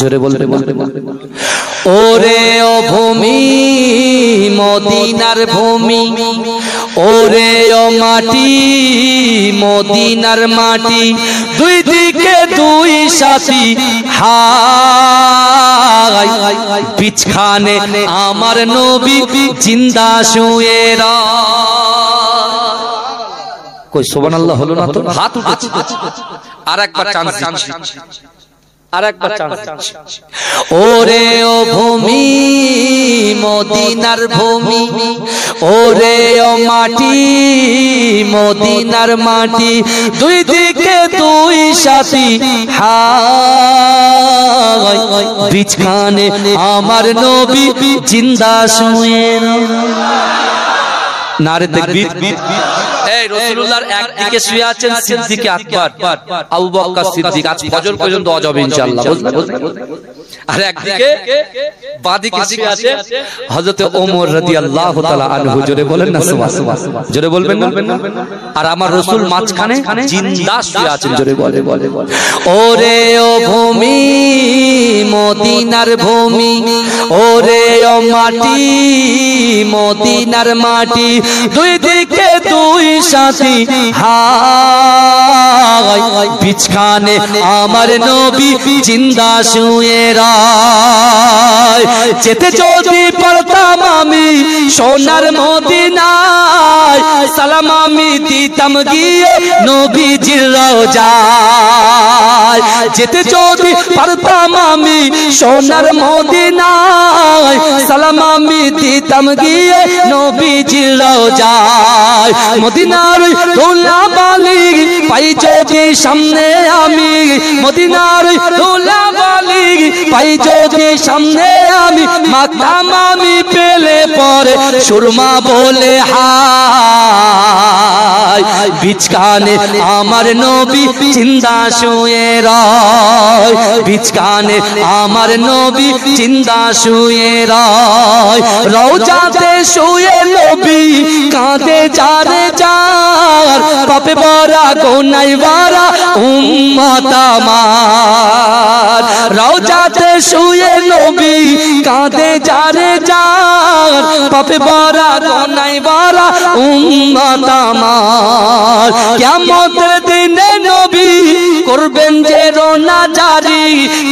জোরে বলবে ওরে ও ভূমি মদিনার ভূমি, ওরে ও মাটি মদিনার মাটি, দুই দিকে দুই সাথী হায়, বিছখানে আমার নবী জিন্দা শুয়ে কই সুবহানাল্লাহ হলো না তো? হাত উঠেছে। আর একবার চান্স দিচ্ছি, আর একবার চান্স। ওরে ও ভূমি মদিনার ভূমি, ওরে ও মাটি মদিনার মাটি, দুই দিকে দুই সাথী হায়, বিছখানে আমার নবী জিন্দা শুয়ে। নারে তাকবীর। এই রাসূলুল্লাহর একদিকে শুয়ে আছেন সিদ্দিক আকবর, আবু বকর সিদ্দিক, আজ ফজর পর্যন্ত ওয়াজ হবে ইনশাআল্লাহ, আর একদিকে বাদিকে শুয়ে আছে হযরত ওমর রাদিয়াল্লাহু তাআলা আনহু। জোরে বলেন না সুবহানাল্লাহ, জোরে বলবেন না? আর আমার রাসূল মাঝখানে জিন্দা শুয়ে আছেন। জোরে বলে ওরে ও ভূমি মদিনার ভূমি, ওরে ও মাটি মদিনার মাটি, দুই দিকে দুই সাথী হায়, বিছখানে আমার নবী জিন্দা শুয়ে রায়। যেতে যদি পারতাম আমি সোনার মদিনায়, সালাম আমি দিতাম গিয়ে নবীজির রওজায়। যেতে যদি পারতাম আমি সোনার মদিনায়, সালাম আমি দিতাম গিয়ে নবীজির রওজায়। মদিনার ধুলাবালি পাই যদি সামনে আমি, মদিনার ধুলাবালি পাই যদি সামনে আমি, মাকতাম আমি পেলে পরে সুরমা বলে হায়, বিছখানে আমার নবী জিন্দা শুয়ে রায়, বিছখানে আমার নবী জিন্দা শুয়ে রায়। রওজাতে শুয়ে নবী কাঁদে যারে যার, পাপে ভরা গুনাহে ভরা উম্মত আমার। রওজাতে শুয়ে নবী কাঁদে যারে যার, পাপে ভরা গুনাহে ভরা উম্মত আমার। কিয়ামতের দিনে নবী করবেন যে রোনা জারি,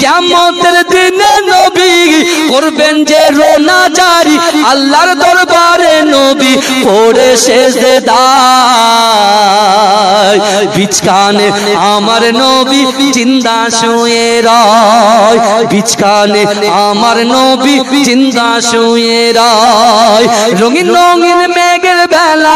কিয়ামতের দিনে নবী করবেন যে রোনা জারি, আল্লাহর দরবারে নবী পড়ে সেজদায়, বিছখানে আমার নবী জিন্দা শুয়ে রায়, বিছখানে আমার নবী জিন্দা শুয়ে রায়। রঙিন রঙিন মেঘের বেলা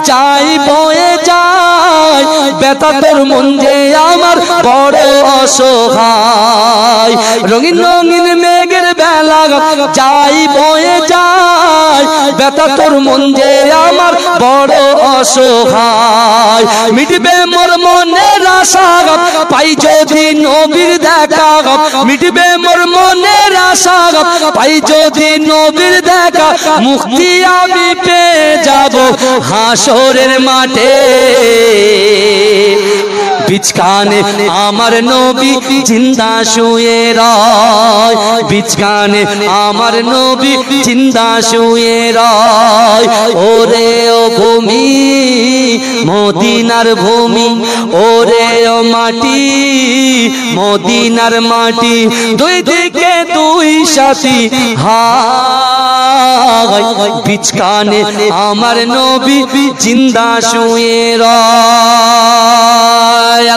চাই বয়ে যায়, ব্যথা তোর মন যে আমার বড় অসহায়। রঙিন রঙিন মেঘের বেলা যাই বয়ে যায়, ব্যথা তোর মন যে আমার বড় অসহায়। মিটবে মোর মনের আশা পাই যদি নবীর দেখা, মিটবে মোর মনের আশা পাই যদি নবীর দেখা, মুক্তি আমি পেয়ে যাব হাসরের মাঠে, বিছখানে আমার নবী জিন্দা শুয়ে রায়, বিছখানে আমার নবী জিন্দা শুয়ে রায়। ওরে ও ভূমি মদিনার ভূমি, ওরে ও মাটি মদিনার মাটি, দুই দিকে দুই সাথী হায়, বিছখানে আমার নবী জিন্দা শুয়ে রায়।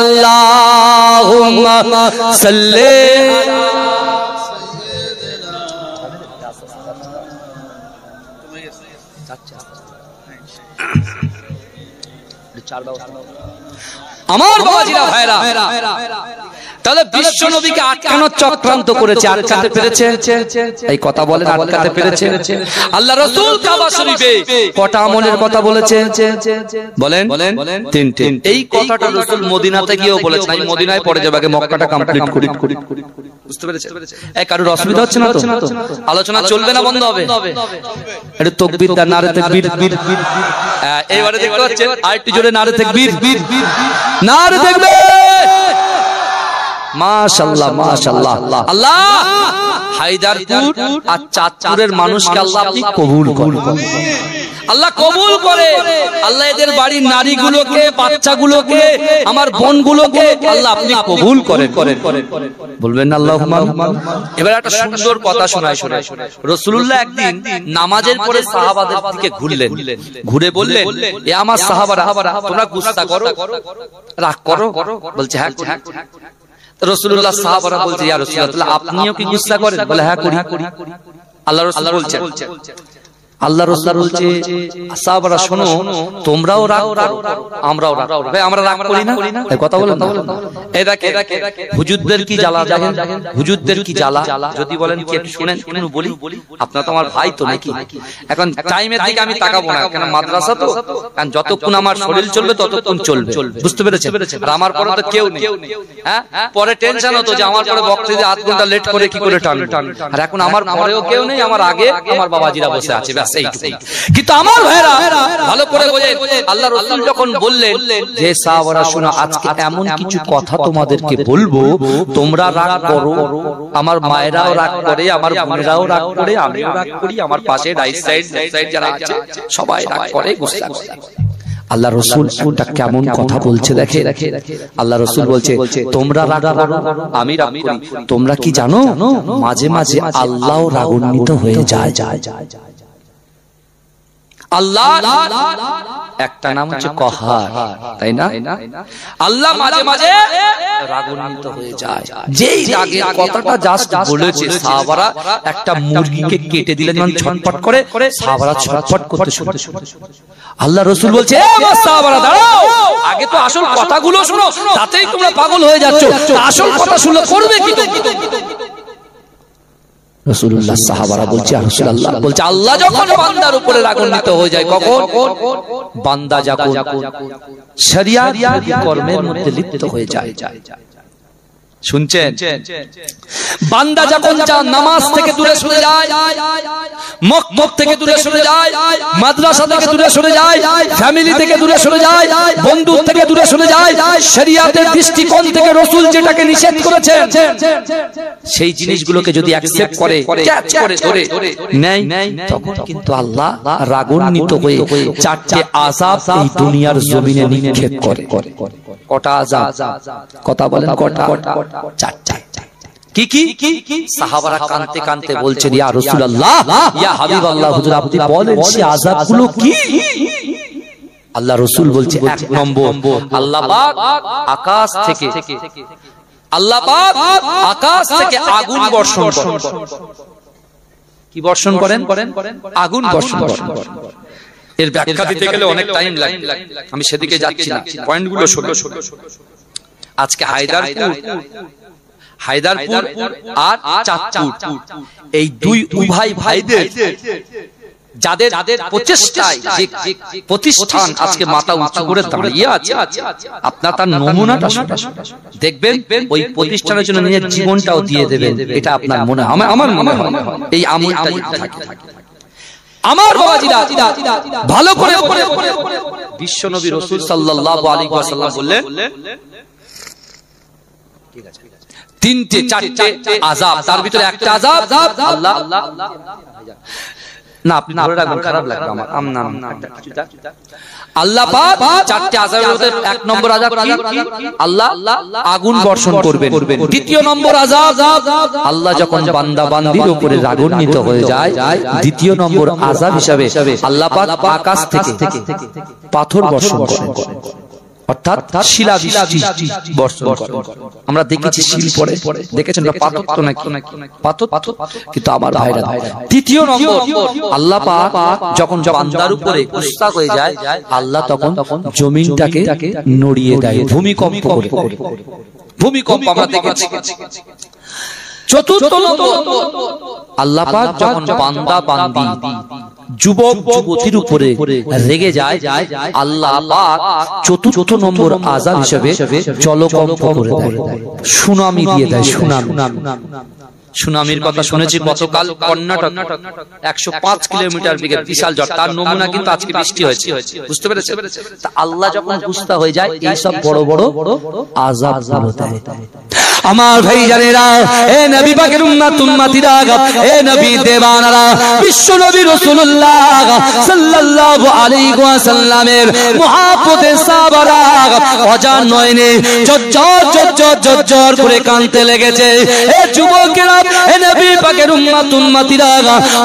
আল্লাহুম্মা সাল্লি আমার বাবাজিরা ভাইরা, তাহলে বিশ্ব নবীকে আটকানোর চক্রান্ত করেছে, আটকাতে পেরেছে? এই কথা বলেন, আটকাতে পেরেছে? আল্লাহ রাসূল কাবা শরীফে কটা আমলের কথা বলেছে বলেন? তিনটে। এই কথাটা রাসূল মদিনাতে গিয়েও বলেছেন। আমি মদিনায় পড়ে যাব, আগে মক্কাটা কমপ্লিট করি। বুঝতে পেরেছেন? এই কারোর অসুবিধা হচ্ছে না তো? আলোচনা চলবে না বন্ধ হবে? একটু তাকবীর দাও, নারে তাকবীর। এইবারে দেখতে পাচ্ছেন আরেকটু জোরে নারে তাকবীর, নারে তাকবীর, মাশাআল্লাহ মাশাআল্লাহ। আল্লাহ হায়দারপুর আর চাঁদপুরের মানুষকে আল্লাহ আপনি কবুল করুন, আল্লাহ কবুল করে। আল্লাহ এদের বাড়ির নারীগুলোকে, বাচ্চাগুলোকে, আমার বোনগুলোকে আল্লাহ আপনি কবুল করেন। বলবেন না আল্লাহুম্মা। এবার একটা সুন্দর কথা শোনায়। রাসূলুল্লাহ একদিন নামাজের পরে সাহাবাদের দিকে ঘুরলেন, ঘুরে বললেন, এ আমার সাহাবারা, তোমরা গুসা করো, রাগ করো? বলছে হ্যাঁ। রাসূলুল্লাহ সাহাবারা বলছে, ইয়া রাসূলুল্লাহ আপনিও কি গুসা করেন? বলে হ্যাঁ করি। আল্লাহ রাসূল বলছেন, আল্লাহ রাসূল বলছে সাহাবারা শোনো, তোমরাও রাগ করো, আমরাও রাগ করব। ভাই আমরা রাগ করি না? এই কথা বলেন না। এই দেখেন হুজুরদের কি জ্বালা, দেখেন হুজুরদের কি জ্বালা। যদি বলেন কি একটু শুনেন, একটু বলি, আপনারা তো আমার ভাই তো নাকি। এখন টাইমের দিকে আমি তাকাবো না, কেন মাদ্রাসা তো, কারণ যতক্ষণ আমার শরীর চলবে ততক্ষণ চলবে, বুঝতে পেরেছেন? আর আমার পরে তো কেউ নেই। হ্যাঁ, পরে টেনশন হতো যে আমার পরে বক্তৃতা আধ ঘন্টা লেট করে কি করে টানবে। আর এখন আমার পরেও কেউ নেই, আমার আগে আমার বাবাজিরা বসে আছে, ব্যাস এইটুকুই। কিন্তু আমার ভাইরা ভালো করে বোঝেন, আল্লাহ রাসূল যখন বললেন যে সাহাবারা শোনো, আজকে এমন কিছু কথা তোমাদেরকে বলবো, তোমরা রাগ করো, আমার মায়েরাও রাগ করে, আমার বোনেরাও রাগ করে, আমিও রাগ করি, আমার পাশে রাইট সাইড লেফট সাইড যারা আছে সবাই রাগ করে, গুসা করে। আল্লাহ রাসূল কোনটা কেমন কথা বলছে দেখে। আল্লাহ রাসূল বলছে তোমরা রাগ করো, আমি রাগ করি। তোমরা কি জানো মাঝে মাঝে আল্লাহও রাগান্বিত হয়ে যায়। আল্লাহ একটা নাম হচ্ছে কহার, তাই না? আল্লাহ মাঝে মাঝে রাগান্বিত হয়ে যায়। যেই রাগের কথাটা জাস্ট বলেছে, সাহাবারা একটা মুরগিকে কেটে দিলেন, যখন ছটফট করে, সাহাবারা ছটফট করতে শুরু। আল্লাহ রাসূল বলছে, এ আমার সাহাবারা দাঁড়াও, আগে তো আসল কথাগুলো শোনো, তাতেই তোমরা পাগল হয়ে যাচ্ছ। আসল কথা শুনলে করবে কি? রাসূলুল্লাহ সাহাবারা বলছে, ইয়া রাসূলুল্লাহ, বলছে আল্লাহ যখন বান্দার উপরে রাগান্বিত হয়ে যায়, কখন? বান্দা যখন শরিয়াত কর্মের মধ্যে লিপ্ত হয়ে যায়। শুনছেন? বান্দা যখন নামাজ থেকে দূরে সরে যায়, মক্তব থেকে দূরে সরে যায়, মাদ্রাসা থেকে দূরে সরে যায়, ফ্যামিলি থেকে দূরে সরে যায়, বন্ধু থেকে দূরে সরে যায়, শরিয়াতের দৃষ্টিকোণ থেকে রাসূল যেটাকে নিষেধ করেছেন সেই জিনিসগুলোকে যদি অ্যাকসেপ্ট করে, ক্যাচ করে ধরে নেয়, তখন কিন্তু আল্লাহ রাগান্বিত হয়ে চারটি আযাব এই দুনিয়ার জমিনে নিক্ষেপ করে। কটা আযাব? কথা বলেন কটা? চারটা। কি কি? সাহাবারা কাঁদতে কাঁদতে বলছেন, ইয়া রাসূলুল্লাহ, ইয়া হাবিবাল্লাহ, হুজুর আপনি বলেন সে আযাবগুলো কি? আল্লাহ রাসূল বলছে, এক নম্বর, আল্লাহ পাক আকাশ থেকে আগুন বর্ষণ করেন। কি বর্ষণ করেন? আগুন বর্ষণ করেন। এর ব্যাখ্যা দিতে গেলে অনেক টাইম লাগে, আমি সেদিকে যাচ্ছি না, পয়েন্টগুলো শোনো। আজকে হায়দারপুর আর চাঁদপুর, এই দুই উভয় ভাইদের যাদের প্রচেষ্টায় যে প্রতিষ্ঠান আজকে মাথা উঁচু করে দাঁড়িয়ে আছে, আপনার তার নমুনাটা দেখবেন, ওই প্রতিষ্ঠানের জন্য নিজের জীবনটাও দিয়ে দেবেন। এটা আপনার মনে হয়, আমার মনে হয় এই আমলটা থাকে। আমার বাবাজিরা ভালো করে বিশ্বনবী রাসূল সাল্লাল্লাহু আলাইহি ওয়াসাল্লাম বললেন, তিনটে চারটে আযাব, তার ভিতরে একটা আযাব আল্লাহ না, আপনি ধরে রাখবেন, খারাপ লাগবে আমার। আল্লাহ পাক চারটে আযাবের মধ্যে এক নম্বর আযাব কি? আল্লাহ আগুন বর্ষণ করবেন। দ্বিতীয় নম্বর আযাব, আল্লাহ যখন বান্দা বান্দির উপরে রাগান্বিত হয়ে যায়, দ্বিতীয় নম্বর আযাব হিসাবে আল্লাহ পাক আকাশ থেকে পাথর বর্ষণ করেন, অর্থাৎ শিলাবৃষ্টি বর্ষণ করেন। আমরা দেখেছি শিল পড়ে, দেখেছেন পাথর তো নাকি? পাথর। কিন্তু আমার ভাইরা, তৃতীয় নম্বর, আল্লাহ পাক যখন বান্দার উপরে গুস্তা হয়ে যায়, আল্লাহ তখন জমিনটাকে নড়িয়ে দেয়, ভূমিকম্প করে। ভূমিকম্প আমরা দেখেছি। চতুর্থ নম্বর, আল্লাহ পাক যখন বান্দা বান্দি যুবক যুবতীর উপরে রেগে যায়, আল্লাহ পাক চতুর্থ নম্বর আযাব হিসেবে জলকম্প করে দেয়, সুনামি দিয়ে দেয়। সুনামির কথা শুনেছি গতকাল কর্ণাটক 105 কিলোমিটার বেগে বিশাল ঝড়, তার নমুনা কিন্তু আজকে বৃষ্টি হয়েছে, বুঝতে পেরেছেন? তা আল্লাহ যখন গুস্তা হয়ে যায়, এই সব বড় বড় আযাব গুলো দেয়। আমার ভাইজানেরা, এ নবী পাকের উম্মতিরা, এ নবী দেওয়ানারা, বিশ্ব নবী রাসূলুল্লাহ সাল্লাল্লাহু আলাইহি ওয়াসাল্লামের মুহাব্বতে সাহাবারা অজান নয়নে জজ্জর করে কাঁদতে লেগেছে। এ যুবকেরা, এ নবী পাকের উম্মতিরা,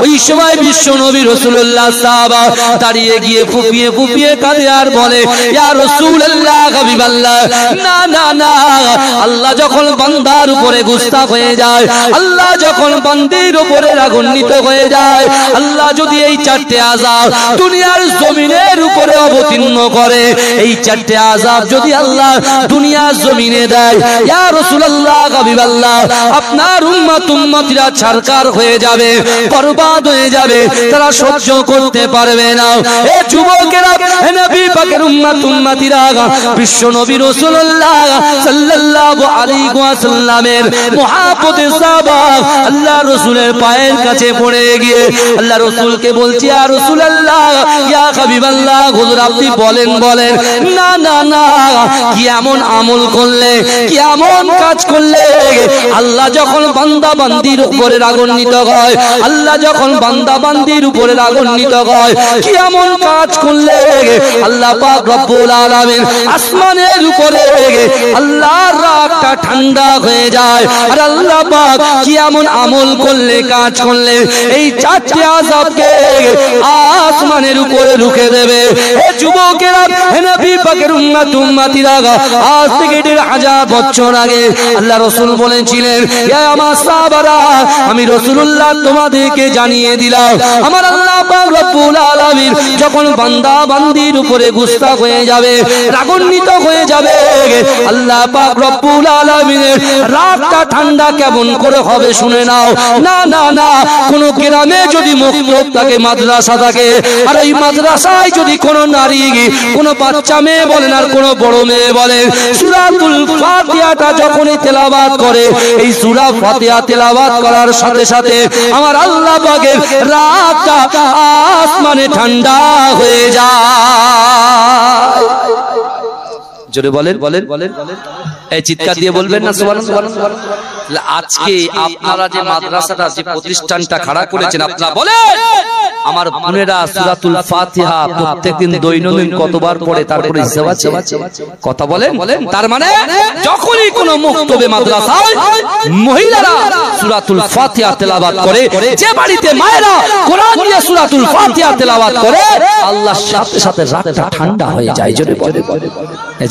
ওই সময় বিশ্ব নবী রাসূলুল্লাহ সাহাবা দাঁড়িয়ে গিয়ে ফুপিয়ে কাঁদে আর বলে, ইয়া রাসূলুল্লাহ হাবিবাল্লাহ, না না না, আল্লাহ যখন বান্দার উপরে গুস্তাখ হয়ে যায়, আল্লাহ যখন বান্দির উপরে রাগান্বিত হয়ে যায়, আল্লাহ যদি এই চারটে আযাব দুনিয়ার জমিনের উপরে অবতীর্ণ করে, এই চারটে আযাব যদি আল্লাহ দুনিয়ার জমিনে দেয়, ইয়া রাসূলুল্লাহ হাবিবাল্লাহ, আপনার উম্মতিরা ছারকার হয়ে যাবে, বরবাদ হয়ে যাবে, তারা সহ্য করতে পারবে না। এ যুবকেরা, এ নবী পাকের উম্মতিরা, বিশ্ব নবী রাসূলুল্লাহ সাল্লাল্লাহু আলাইহি ওয়াসাল্লামের মুহাব্বতে সাহাবা আল্লাহ রাসূলের পায়ের কাছে পড়ে গিয়ে আল্লাহ রাসূলকে বলছি, ইয়া রাসূলুল্লাহ, ইয়া হাবিবাল্লাহ, হুজুর আপনি বলেন। না না না, কি এমন আমল করলে, কি এমন কাজ করলে আল্লাহ যখন বান্দা বান্দির উপরে রাগান্বিত হয়, আল্লাহ যখন বান্দা বান্দির উপরে রাগান্বিত হয়, কি এমন কাজ করলে আল্লাহ পাক রব্বুল আলামিন আসমানের উপরে আল্লাহর রাগটা ঠান্ডা হয়ে যায়। আর আল্লাহ পাক কি এমন আমল করলে, কাজ করলে এই চারটি আযাবকে আসমানের উপরে রুখে দেবে। এ যুবকেরা, হে নবী পাকের উম্মতিরা, আজ থেকে ১৫০০ বছর আগে আল্লাহ রাসূল বলেছিলেন, ইয়া আমার সাহাবারা, আমি রাসূলুল্লাহ তোমাদেরকে জানিয়ে দিলাম, আমার আল্লাহ পাক রব্বুল আলামিন যখন বান্দা বান্দির উপরে গুস্তাখ হয়ে যাবে, রাগান্বিত হয়ে যাবে, আল্লাহ পাক রব্বুল আলামিনের রাগটা ঠান্ডা কেমন করে হবে শুনে নাও। না না না, কোন গ্রামে যদি মক্তব থাকে, মাদ্রাসা থাকে, আর ওই মাদ্রাসায় যদি কোন নারী, কোন বাচ্চা মেয়ে বলেন আর কোন বড় মেয়ে বলেন, সূরাতুল ফাতিহাটা যখনই তেলাওয়াত করে, এই সূরা ফাতিহা তেলাওয়াত করার সাথে সাথে আমার আল্লাহ পাকের রাগটা আসমানে ঠান্ডা হয়ে যায়। জোরে বলেন, এই চিৎকার দিয়ে বলবেন না সুবহানাল্লাহ। আজকে আপনারা যে মাদ্রাসাটা, যে প্রতিষ্ঠানটা খাড়া করেছেন, আপনারা বলেন আমার বোনেরা সূরাতুল ফাতিহা প্রত্যেকদিন দৈনন্দিন কতবার পড়ে, তারপরে হিসাব আছে? কথা বলেন। তার মানে যখনই কোনো মুক্তবে মাদ্রাসায় মহিলারা সূরাতুল ফাতিহা তেলাওয়াত করে, যে বাড়িতে মায়েরা কোরআন দিয়ে সূরাতুল ফাতিহা তেলাওয়াত করে, আল্লাহর সাথে সাথে রাতটা ঠান্ডা হয়ে যায়।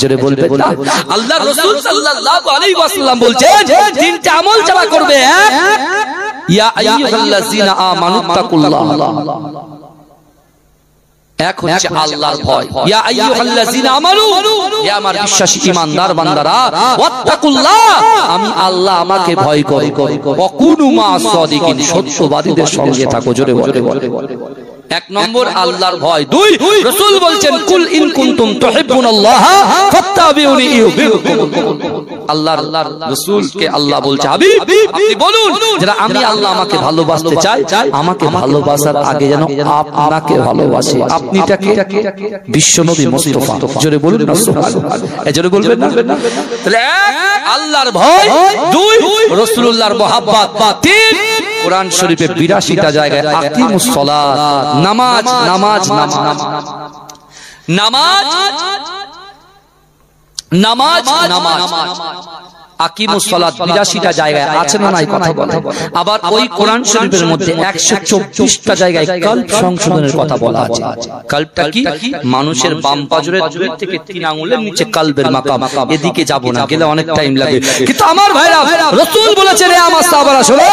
জোরে বলবেন না? আল্লাহর রাসূল সাল্লাল্লাহু আলাইহি ওয়াসাল্লাম বলছেন, তিনটা আমল যারা করবে, ইয়া আইয়ুহাল্লাযীনা আমানুত্তাকুল্লাহ, এক হচ্ছে আল্লাহর ভয়, ইয়া আইয়ুহাল্লাযীনা আমানু, হে আমার বিশ্বাসী ঈমানদার বান্দারা, ওয়াত্তাকুল্লাহ, আমি আল্লাহ আমাকে ভয় করি, ওয়াকুনু মা'আস সাদিকিন, সত্যবাদীদের সঙ্গে থাকো। জোরে বলে। এক নম্বর আল্লাহর ভয়। দুই, রাসূল বলছেন, কুল ইন কুনতুম তুহিব্বুনাল্লাহ ফাত্তাবিউনি ইউহিব্বুকুম। আল্লাহর রাসূলকে আল্লাহ বলছে, হাবিব আপনি বলুন, যারা আমি আল্লাহ আমাকে ভালোবাসতে চাই, আমাকে ভালোবাসার আগে যেন আপনাকে ভালোবাসে। আপনিটাকে বিশ্বনবী মুস্তাফা। জোরে বলুন না সুবহানাল্লাহ। জোরে বলবেন না? তাহলে এক আল্লাহর ভয়, দুই রাসূলুল্লাহর মহব্বত, তিন কোরআন শরীফে ৮২টা জায়গায় আকিমুস সালাত, নামাজ নামাজ নামাজ নামাজ নামাজ নামাজ আকিমুস সালাত ৮২টা জায়গায় আছে না নাই? কথা বলে। আবার ওই কোরআন শরীফের মধ্যে ১২৪টা জায়গায় কল্ব সংশোধনের কথা বলা আছে। কল্বটা কি? মানুষের বাম পাজরের ২ থেকে ৩ আঙ্গুলের নিচে কল্বের মাকাম। এদিকে যাব না, গেলে অনেক টাইম লাগে। কিন্তু আমার ভাইরা, রাসূল বলেছেন, হে আমার সাহাবারা শোনো,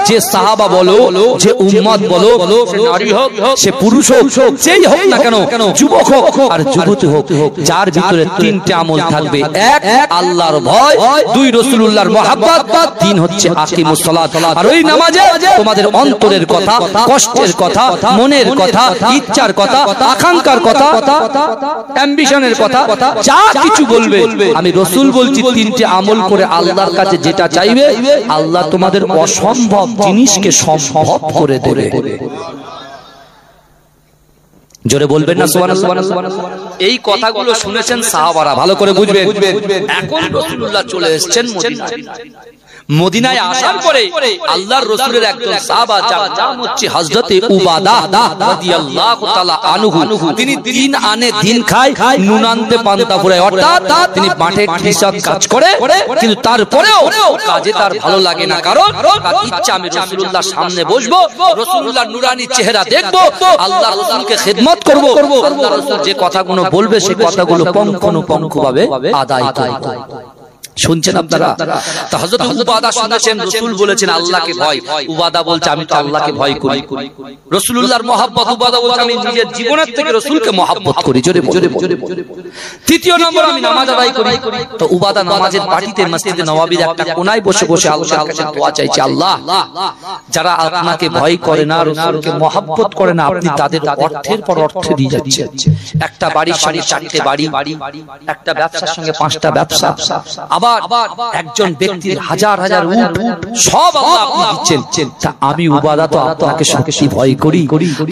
যে সাহাবা বলো, যে উম্মত বলো, সে নারী হোক, সে পুরুষ হোক, যেই হোক না কেন, যুবক হোক আর যুবতী হোক, যার ভিতরে ৩টে আমল থাকবে, এক আল্লাহর ভয়, দুই রাসূলুল্লাহর মহব্বত, তিন হচ্ছে আকিমুস সালাত। আর ওই নামাজে তোমাদের অন্তরের কথা, কষ্টের কথা, মনের কথা, ইচ্ছার কথা, আকাঙ্ক্ষার কথা, অ্যাম্বিশনের কথা, যা কিছু বলবে, আমি রাসূল বলছি, ৩টে আমল করে আল্লাহর কাছে যেটা চাইবে, আল্লাহ তোমাদের অসম্ভব জিনিসকে সম্ভব করে দেবে। জোরে বলবেন না সুবহানাল্লাহ। এই কথাগুলো শুনেছেন সাহাবারা, ভালো করে বুঝবেন। এখন রাসূলুল্লাহ চলে এসেছেন মদিনায়। মদিনায় আসার পরে আল্লাহর রাসূলের একজন সাহাবা যার নাম হচ্ছে হযরতে উবাদা রাদিয়াল্লাহু তাআলা আনহু, তিনি দিন আনে দিন খায়, নুন আনতে পান্তা ফুরায়, অর্থাৎ তিনি মাঠে কৃষক কাজ করে, কিন্তু তারপরেও কাজে তার ভালো লাগে না, কারণ তার ইচ্ছা আমি রাসূলুল্লাহর সামনে বসবো, রাসূলুল্লাহর নূরানি চেহারা দেখবো, আল্লাহর রাসূলকে খিদমত করব, আল্লাহর রাসূল যে কথাগুলো বলবে সেই কথাগুলো পঙ্খানুপঙ্খভাবে আদায় করব। শুনছেন আপনারা? তো হযরত উবাদা শুনেছেন রাসূল বলেছেন আল্লাহকে ভয়, উবাদা বলছে আমি তো আল্লাহকে ভয় করি। রাসূলুল্লাহর মহব্বত, উবাদা বলছে আমি নিজের জীবনের থেকে রাসূলকে মহব্বত করি। জোরে জোরে। তৃতীয় নম্বর আমি নামাজ আদায় করি। তো উবাদা নামাজের পাটিতে মসজিদে নববীর একটা কোণায় বসে বসে আল্লাহর কাছে দোয়া চাইছে, আল্লাহ যারা আপনাকে ভয় করে না, রাসূলকে মহব্বত করে না, আপনি তাদের অর্থের পর অর্থ দিয়ে যাচ্ছেন। একটা বাড়ির সঙ্গে 4টে বাড়ি, একটা ব্যবসার সঙ্গে 5টা ব্যবসা, আবার একজন ব্যক্তির হাজার হাজার উট, সব আল্লাহ আপনি দিচ্ছেন। তা আমি উবাদা তো আপনাকে সত্যি ভয় করি।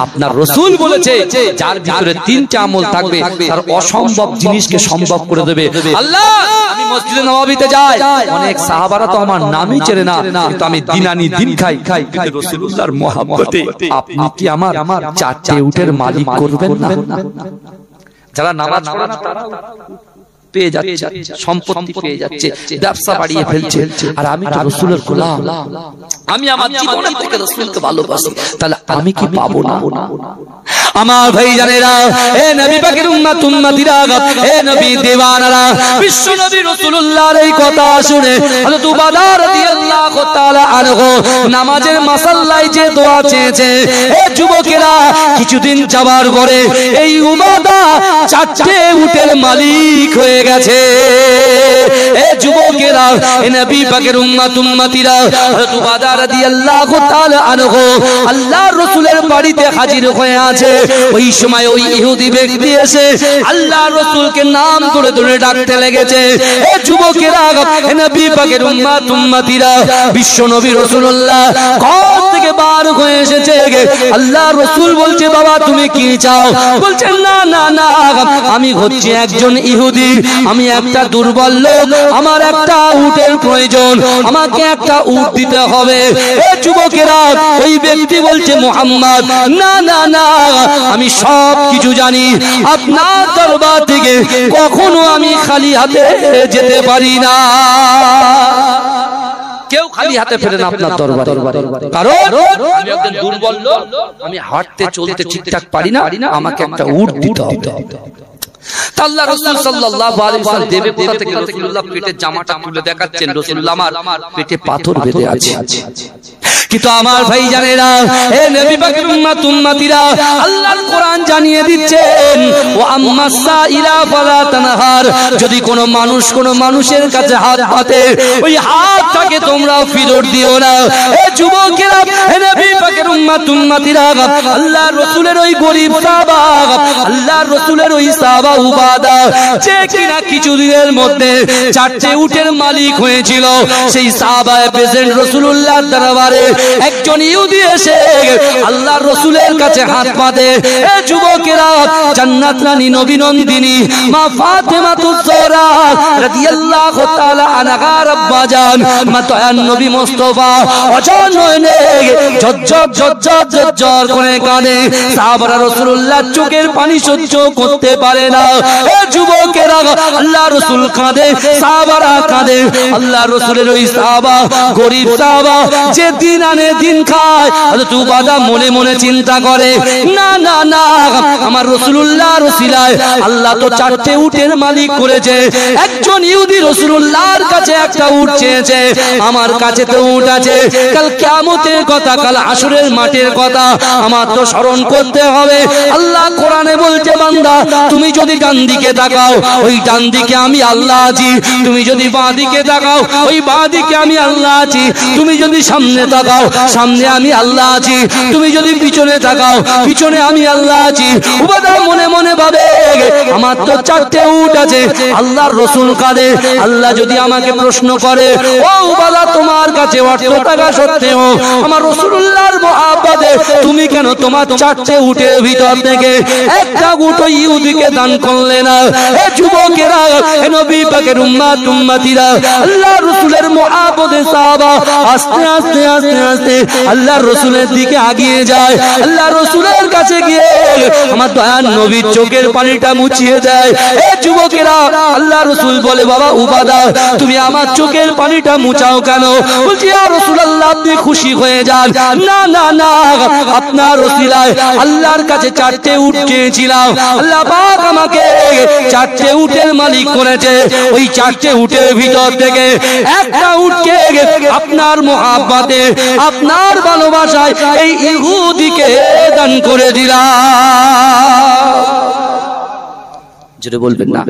আপনার রাসূল বলেছে যার ভিতরে 3টা আমল থাকবে তার অসম্ভব জিনিসকে সম্ভব করে দেবে আল্লাহ। আমি মসজিদে নববীতে যাই, অনেক সাহাবারা তো আমার নামই চেনে না, কিন্তু আমি দিন আনি দিন খাই, কিন্তু রাসূলুল্লাহর মহব্বতে আপনি কি আমার 4টে উটের মালিক করবেন না? যারা নামাজ পড়ে না তারা পেয়ে যাচ্ছে, সম্পত্তি পেয়ে যাচ্ছে, ব্যবসা বাড়িয়ে ফেলছে, আর আমি তো রাসূলের গোলাম, আমি আমার জীবনের থেকে রাসূলকে ভালোবাসি, তাহলে আমি কি পাবো না? আমার ভাই জানেরা, এ নবী পাকের উম্মত উম্মতিরা, এ নবী দিওয়ানারা, বিশ্ব নবী রাসূলুল্লাহর এই কথা শুনে হযরত উবাদা রাদিয়াল্লাহু তাআলা আনহু নামাজের মাসাল্লায় যে দোয়া চেয়েছে, এ যুবকেরা কিছুদিন যাবার পরে এই উবাদা 4টে উটের মালিক হয়ে গেছে। এ যুবকেরা, এ নবী পাকের উম্মত উম্মতিরা, হযরত উবাদা রাদিয়াল্লাহু তাআলা আনহু আল্লাহর রাসূলের বাড়িতে হাজির হয়ে আছে। ওই সময় ওই ইহুদি ব্যক্তি এসে আল্লাহর রাসূলকে নাম ধরে ধরে ডাকতে লেগেছে। এ যুবকেরা, এ নবী পাকের উম্মত উম্মতিরা, বিশ্ব নবী রাসূলুল্লাহ ঘর থেকে বার হয়ে এসেছে। আল্লাহর রাসূল বলছে, বাবা তুমি কি চাও? বলছে না না না, আমি হচ্ছি একজন ইহুদি, আমি একটা দুর্বল লোক, আমার একটা উটের প্রয়োজন, আমাকে একটা উট দিতে হবে। এ যুবকেরা, ওই ব্যক্তি বলছে, মুহাম্মদ না না না, আমি সব কিছু জানি, আপনার দরবার থেকে কখনো আমি খালি হাতে যেতে পারি না। কেউ খালি হাতে ফেরে না আপনার দরবারে, কারণ আমি একজন দুর্বল লোক, আমি হাঁটতে চলতে ঠিকঠাক পারি না, আমাকে একটা উট দিতে হবে। আল্লাহ রাসূল সাল্লাল্লাহু আলাইহি ওয়াসাল্লাম দেবে কোথা থেকে? রাসূলুল্লাহ পেটের জামাটা খুলে দেখাচ্ছেন, রাসূলুল্লাহ আমার পেটে পাথর বেঁধে আছে। কিন্তু আমার ভাই জানেরা, এ নবী পাকের উম্মত উম্মতিরা, আল্লাহর কোরআন জানিয়ে দিচ্ছেন, ওয়া আম্মাস সাইলা ফালা তানহার, যদি কোন মানুষ কোন মানুষের কাছে হাত পাতে, ওই হাতটাকে তোমরা ফিরত দিও না। এ যুবকেরা, এ নবী পাকের উম্মত উম্মতিরা, আল্লাহর রাসূলের ওই গরীব সাহাবা, আল্লাহর রাসূলের ওই সাহাবা উবাদা, যে কিনা কিছুদিনের মধ্যে 4টে উটের মালিক হয়েছিল, সেই সাহাবা প্রেজেন্ট রাসূলুল্লাহর দরবারে একজন ইহুদি এসে আল্লাহর রাসূলের কাছে হাত পাতে। এ যুবকেরা, জান্নাত রানী নবী নন্দিনী মা ফাতেমাতুজ জোহরা রাদিয়াল্লাহু তাআলা আনহা রাব্বা জান, মা দয়ান নবী মুস্তাফা অজান হয়ে ঝরঝর ঝরঝর ঝরঝর করে কাঁদে। সাহাবারা রাসূলুল্লাহর চোখের পানি সহ্য করতে পারে না। এ যুবকেরা, আল্লাহর রাসূল কাঁদে, সাহাবারা কাঁদে। আল্লাহর রাসূলের ওই সাহাবা, গরীব সাহাবা, যে দিন আনে দিন খায়, হযরত উবাদা মনে মনে চিন্তা করে, না না না, আমার রাসূলুল্লাহর ওসিলায় আল্লাহ তো 4টে উটের মালিক করেছে, একজন ইহুদি রাসূলুল্লাহর কাছে একটা উট চেয়েছে, আমার কাছে তো উট আছে, কাল কিয়ামতের কথা, কাল হাসরের মাঠের কথা আমার তো স্মরণ করতে হবে। আল্লাহ কোরআনে বলছে, বান্দা তুমি যদি ডান দিকে তাকাও, ওই ডান দিকে আমি আল্লাহ আছি, তুমি যদি বাঁ দিকে তাকাও, ওই বাঁ দিকে আমি আল্লাহ আছি, তুমি যদি সামনে তাকাও, সামনে আমি আল্লাহ আছি, তুমি যদি পিছনে তাকাও, পিছনে আমি আল্লাহ আছি। উবাদা মনে মনে ভাবে, আমার তো 4টে উট আছে, আল্লাহর রাসূল কাঁদে, আল্লাহ যদি আমাকে প্রশ্ন করে, ও উবাদা তোমার কাছে অর্থ টাকা সত্ত্বেও আমার রাসূলুল্লাহর মহব্বত বাদে তুমি কেন তোমার চারটে উটের ভিতর থেকে একটা উট ইহুদিকে দান করলে না? এ যুবকেরা, এ নবী পাকের উম্মত উম্মতিরা, আল্লাহর রাসূলের মুহাব্বতে সাহাবা আস্তে আস্তে আস্তে আস্তে আল্লাহর রাসূলের দিকে এগিয়ে যায়। আল্লাহর রাসূলের কাছে গিয়ে আমার দয়ার নবীর চোখের পানিটা মুছিয়ে দেয়। এ যুবকেরা, আল্লাহর রাসূল বলে, বাবা উবাদা, তুমি আমার চোখের পানিটা মুছাও কেন? বলছি, ইয়া রাসূলুল্লাহ, আপনি খুশি হয়ে যান। না না না, আপনার ওসিলায় আল্লাহর কাছে চারটে উট চেয়েছিলাম, আল্লাহ পাক আমাকে চারটে উটের মালিক করেছে। ওই চারটে উটের ভিতর থেকে একটা উটকে আপনার মুহাব্বতে, আপনার ভালোবাসায় এই ইহুদিকে দান করে দিলাম। যেটা বলবেন না,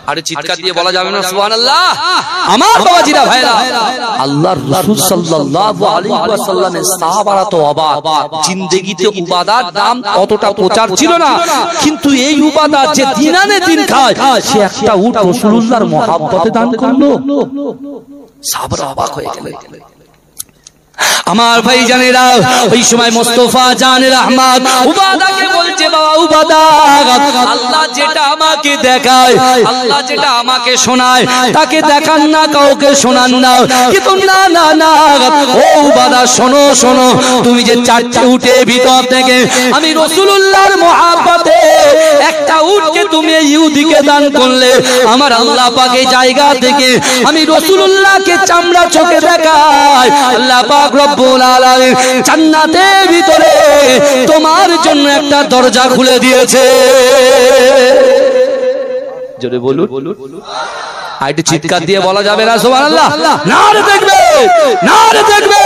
আরে চিৎকার দিয়ে বলা যাবে না সুবহানাল্লাহ? আমার বাবাজিরা ভাইরা, আল্লাহর রাসূল সাল্লাল্লাহু আলাইহি ওয়াসাল্লামের সাহাবারা তো অবাক। জিন্দেগিতে উবাদার নাম অতটা প্রচার ছিল না, কিন্তু এই উবাদা যে দিন আনে দিন খায়, সে একটা উট রাসূলুল্লাহর মহব্বতে দান করলো। সাহাবারা অবাক হয়ে গেলেন। আমার ভাই জানেরা, ওই সময় মুস্তাফা জানের আহমদ উবাদাকে বলছে, বাবা উবাদা, আল্লাহ যেটা আমাকে দেখায়, আল্লাহ যেটা আমাকে শোনায়, তাকে দেখান না, কাউকে শোনান না। কিন্তু না না না, ও উবাদা, শোনো শোনো, তুমি যে চারটে উটের ভিতর থেকে আমি রাসূলুল্লাহর মুহাব্বতে একটা উটকে তুমি ইহুদিকে দান করলে, আমার আল্লাহ পাক এই জায়গা থেকে আমি রাসূলুল্লাহকে চামড়া চোখে দেখাই। আল্লাহ পাক রব্বুল আলামিন জান্নাতের ভিতরে তোমার জন্য একটা দরজা খুলে দিয়েছে। জোরে বলুন, আইটি চিৎকার দিয়ে বলা যাবে না সুবহানাল্লাহ? নারে দেখবে, নারে দেখবে।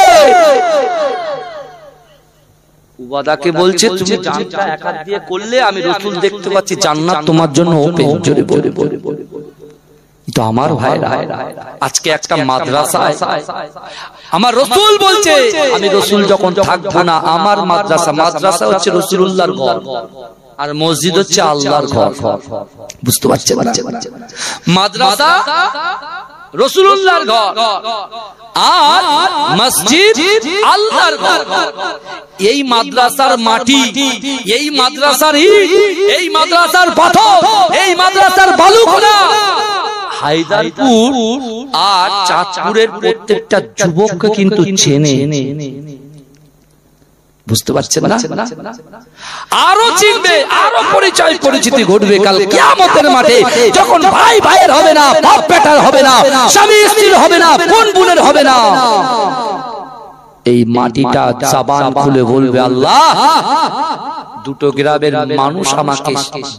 উবাদাকে বলছে, তুমি জানটা এক হাত দিয়ে করলে আমি রাসূল দেখতে পাচ্ছি, জান্নাত তোমার জন্য ওপেন। জোরে বলে বলে বলে। তো আমার ভাইরা, আজকে একটা মাদ্রাসায় আমার রাসূল বলছে, আমি রাসূল যখন থাকবো না, আমার মাদ্রাসা, মাদ্রাসা হচ্ছে রাসূলুল্লাহর ঘর, আর মসজিদ হচ্ছে আল্লাহর ঘর। বুঝতে পারছেন? মাদ্রাসা রাসূলুল্লাহর ঘর আর মসজিদ আল্লাহর ঘর। এই মাদ্রাসার মাটি, এই মাদ্রাসার ইট, এই মাদ্রাসার পাথর, এই মাদ্রাসার বালুকণা হায়দারপুর আর চাঁদপুরের প্রত্যেকটা যুবককে কিন্তু চেনে। বুঝতে পারছেন না? আরো চিনবে, আরো পরিচয় পরিচিতি ঘটবে কাল কিয়ামতের মাঠে, যখন ভাই ভাইয়ের হবে না, বাপ বেটার হবে না, স্বামী স্ত্রীর হবে না, বোন বোনের হবে না। এই মাটিটা জবান খুলে বলবে, আল্লাহ, দুটো গ্রামের মানুষ আমাকে